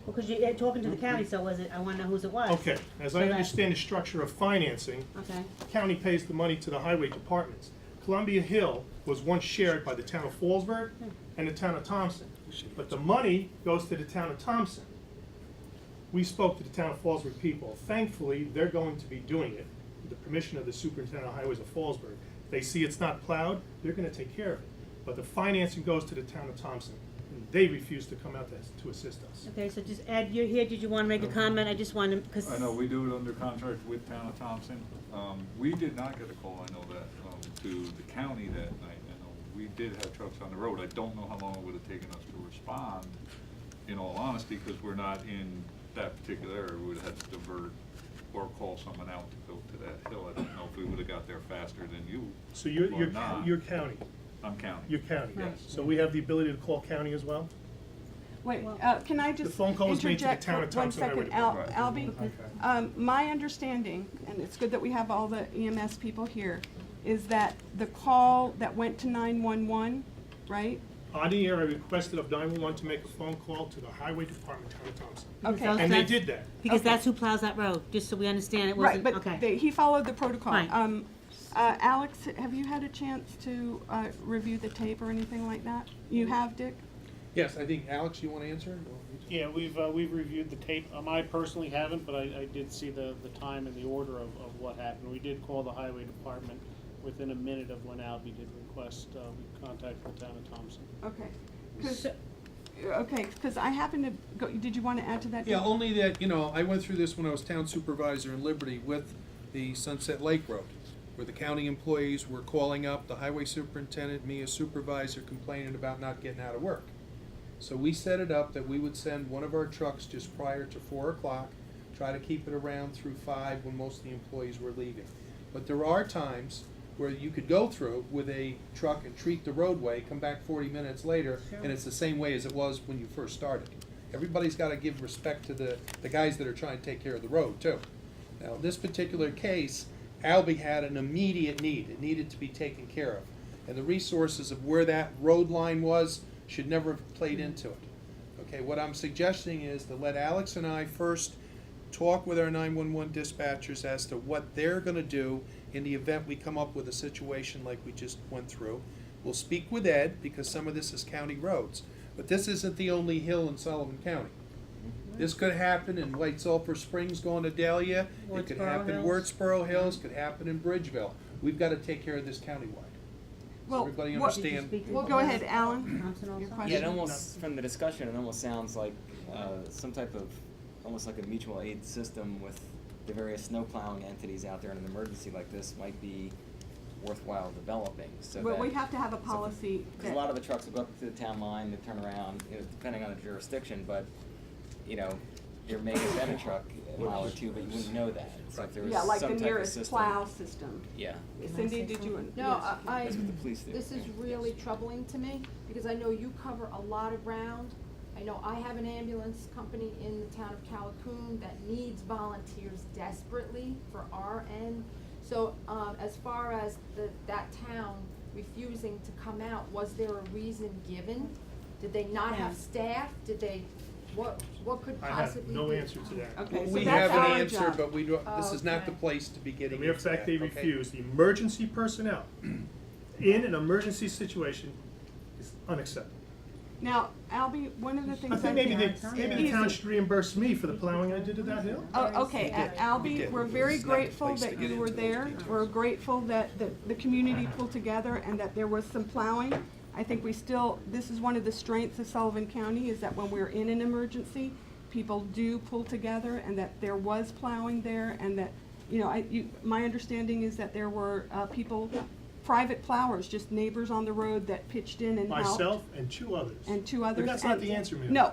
because you're talking to the county, so was it, I wanna know whose it was.
Okay, as I understand the structure of financing,
Okay.
the county pays the money to the highway departments. Columbia Hill was once shared by the town of Fallsburg and the town of Thompson. But the money goes to the town of Thompson. We spoke to the town of Fallsburg people. Thankfully, they're going to be doing it with the permission of the superintendent of highways of Fallsburg. They see it's not plowed, they're gonna take care of it. But the financing goes to the town of Thompson, and they refuse to come out to assist us.
Okay, so just Ed, you're here, did you wanna make a comment? I just wanted, because.
I know, we do it under contract with Town of Thompson. We did not get a call, I know that, to the county that night. I know we did have trucks on the road. I don't know how long it would have taken us to respond, in all honesty, because we're not in that particular area. We would have had to divert or call someone out to go to that hill. I don't know if we would have got there faster than you.
So you're
or not.
county?
I'm county.
You're county,
Yes.
So we have the ability to call county as well?
Wait, can I just
The phone call was made to the
interject
town
for
of
one
Thompson Highway
second?
Department.
Albie, my understanding, and it's good that we have all the EMS people here, is that the call that went to 911, right?
On the air, I requested of 911 to make a phone call to the highway department, town of Thompson.
Okay.
And they did that.
Because that's who plows that road, just so we understand it wasn't,
Right,
okay.
but he followed the protocol.
Right.
Alex, have you had a chance to review the tape or anything like that? You have, Dick?
Yes, I think, Alex, you want to answer?
Yeah, we've reviewed the tape. I personally haven't, but I did see the time and the order of what happened. We did call the highway department within a minute of when Albie did request, we contacted the town of Thompson.
Okay, because I happened to go, did you want to add to that?
Yeah,
Dick?
only that, I went through this when I was town supervisor in Liberty with the Sunset Lake Road, where the county employees were calling up the highway superintendent, me as supervisor, complaining about not getting out of work. So we set it up that we would send one of our trucks just prior to 4 o'clock, try to keep it around through 5 when most of the employees were leaving. But there are times where you could go through with a truck and treat the roadway, come back 40 minutes later, and it's the same way as it was when you first started. Everybody's got to give respect to the guys that are trying to take care of the road, too. Now, in this particular case, Albie had an immediate need. It needed to be taken care of. And the resources of where that road line was should never have played into it. Okay, what I'm suggesting is to let Alex and I first talk with our 911 dispatchers as to what they're going to do in the event we come up with a situation like we just went through. We'll speak with Ed, because some of this is county roads. But this isn't the only hill in Sullivan County. This could happen in White Sulphur Springs going to Dahlia. It could happen in Wurtsboro Hills, could happen in Bridgeville. We've got to take care of this countywide.
Well,
everybody
what-
understand?
Well, go ahead, Alan. Your question?
Yeah, it almost, from the discussion, it almost sounds like some type of, almost like a mutual aid system with the various snow plowing entities out there in an emergency like this might be worthwhile developing, so
Well,
that.
we have to have a policy
Because a lot of the trucks will go up to the town line, they turn around, depending on the jurisdiction, but, there may have been a truck a mile or two, but you wouldn't know that. So if there was
Yeah, like the
some type of
nearest
system.
plow system.
Yeah.
Cindy, did you?
No,
That's what the police do.
this is really troubling to me, because I know you cover a lot of ground. I know I have an ambulance company in the town of Callicoon that needs volunteers desperately for our end. So, as far as that town refusing to come out, was there a reason given? Did they not have staff? Did they, what could
I have
possibly be?
no answer to that.
Okay, so
We
that's
have an
our
answer,
job.
but we don't, this is not the
Okay.
place to be getting
The mere
into
fact
that,
they
okay?
refuse, the emergency personnel in an emergency situation is unacceptable.
Now, Albie, one of the
I
things
think maybe the town
Easy.
should reimburse me for the plowing I did to that hill.
Oh, okay, Albie, we're very grateful that you were there. We're grateful that the community pulled together and that there was some plowing. I think this is one of the strengths of Sullivan County, is that when we're in an emergency, people do pull together, and that there was plowing there, and that, my understanding is that there were people, private plowers, just neighbors on the road that pitched in and helped.
Myself and two others.
And two others.
But that's not the answer, ma'am.
No,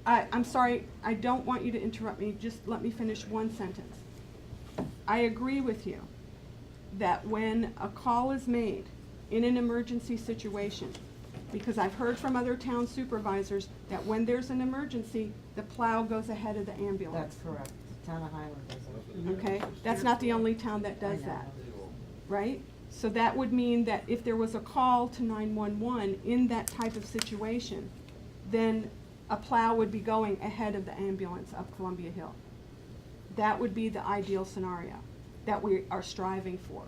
I'm sorry, I don't want you to interrupt me, just let me finish one sentence. I agree with you that when a call is made in an emergency situation, because I've heard from other town supervisors that when there's an emergency, the plow goes ahead of the ambulance.
That's correct. Town of Highland does it.
Okay? That's not the only town that does that, right? So that would mean that if there was a call to 911 in that type of situation, then a plow would be going ahead of the ambulance up Columbia Hill. That would be the ideal scenario that we are striving for.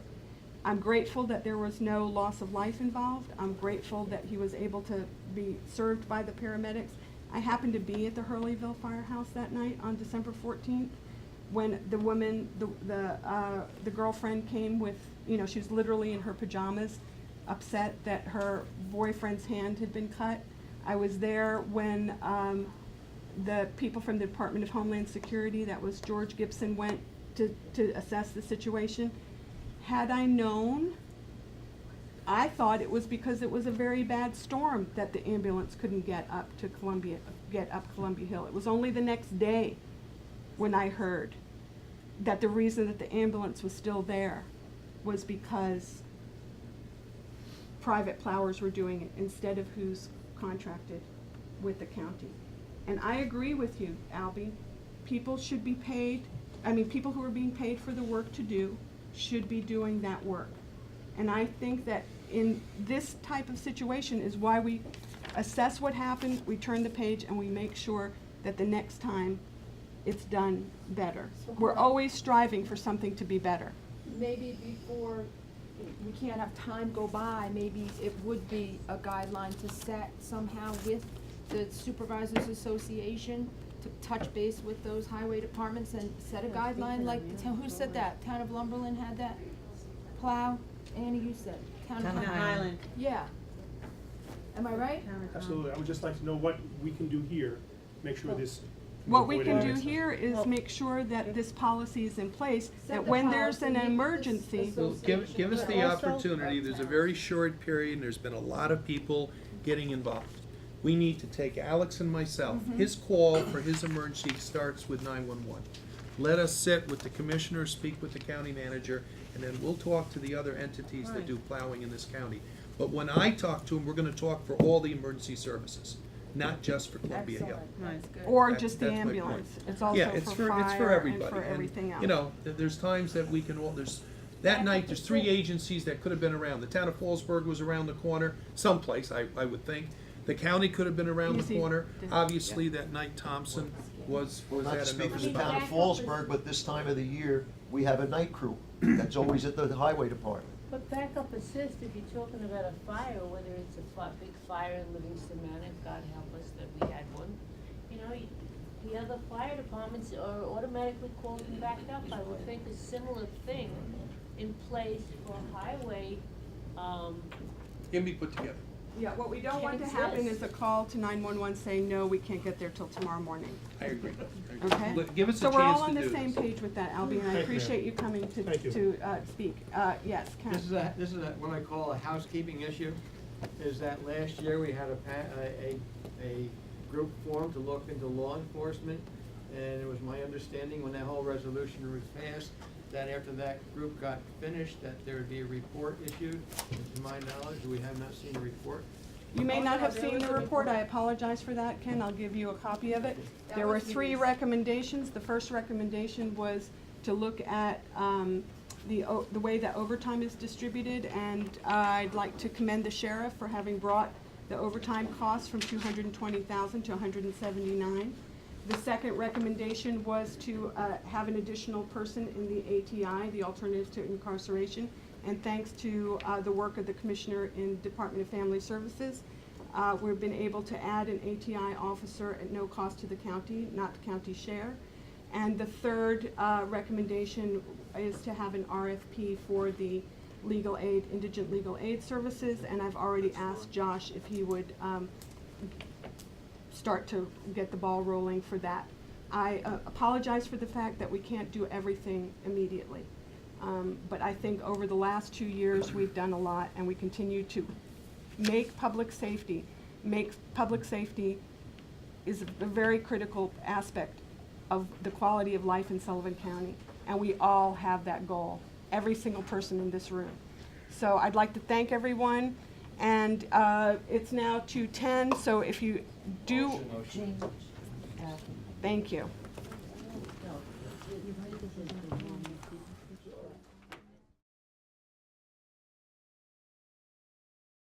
I'm grateful that there was no loss of life involved. I'm grateful that he was able to be served by the paramedics. I happened to be at the Hurleyville Firehouse that night on December 14th when the woman, the girlfriend came with, she was literally in her pajamas, upset that her boyfriend's hand had been cut. I was there when the people from the Department of Homeland Security, that was George Gibson, went to assess the situation. Had I known, I thought it was because it was a very bad storm that the ambulance couldn't get up Columbia Hill. It was only the next day when I heard that the reason that the ambulance was still there was because private plowers were doing it instead of who's contracted with the county. And I agree with you, Albie. People should be paid, people who are being paid for the work to do should be doing that work. And I think that in this type of situation is why we assess what happened, we turn the page, and we make sure that the next time it's done better. We're always striving for something to be better.
Maybe before we can't have time go by, maybe it would be a guideline to set somehow with the Supervisors Association to touch base with those highway departments and set a guideline like, who said that? Town of Lumberland had that plow? Annie, you said. Town of
Highland.
Yeah. Am I right?
Absolutely. I would just like to know what we can do here, make sure this.
What we can do here is make sure that this policy is in place, that when there's an emergency.
Well, give us the opportunity. There's a very short period, and there's been a lot of people getting involved. We need to take Alex and myself. His call for his emergency starts with 911. Let us sit with the commissioner, speak with the county manager, and then we'll talk to the other entities that do plowing in this county. But when I talk to him, we're gonna talk for all the emergency services, not just for Columbia Hill.
Or
That-
just the
that's my point.
ambulance. It's also
Yeah, it's
for
for
fire
everybody.
and for everything else.
There's times that we can that night, there's 3 agencies that could have been around. The town of Fallsburg was around the corner, someplace, I would think. The county could have been around the corner. Obviously, that night Thompson was
Not to
at
speak for
another.
the town of Fallsburg, but this time of the year, we have a night crew that's always at the highway department.
But backup assist, if you're talking about a fire, whether it's a big fire in Livingston Manor, God help us that we had one, the other fire departments are automatically called and backed up. I would think a similar thing in place for highway,
Can be put together.
Yeah, what we don't want to happen is a call to 911 saying, no, we can't get there till tomorrow morning.
I agree.
Okay?
Give us a
So we're all
chance
on
to
the
do
same
this.
page with that, Albie, and I appreciate you coming to speak. Yes, Ken.
This is what I call a housekeeping issue, is that last year we had a group formed to look into law enforcement, and it was my understanding when that whole resolution was passed, that after that group got finished, that there would be a report issued. To my knowledge, we have not seen a report.
You may not have seen the report. I apologize for that, Ken. I'll give you a copy of it. There were 3 recommendations. The first recommendation was to look at the way that overtime is distributed, and I'd like to commend the sheriff for having brought the overtime costs from $220,000 to $179,000. The second recommendation was to have an additional person in the ATI, the Alternative to Incarceration, and thanks to the work of the Commissioner in Department of Family Services, We've been able to add an ATI officer at no cost to the county, not the county share. And the third recommendation is to have an RFP for the legal aid, indigent legal aid services, and I've already asked Josh if he would start to get the ball rolling for that. I apologize for the fact that we can't do everything immediately. But I think over the last 2 years, we've done a lot, and we continue to make public safety is a very critical aspect of the quality of life in Sullivan County. And we all have that goal, every single person in this room. So I'd like to thank everyone, and it's now 2:10, so if you do, thank you.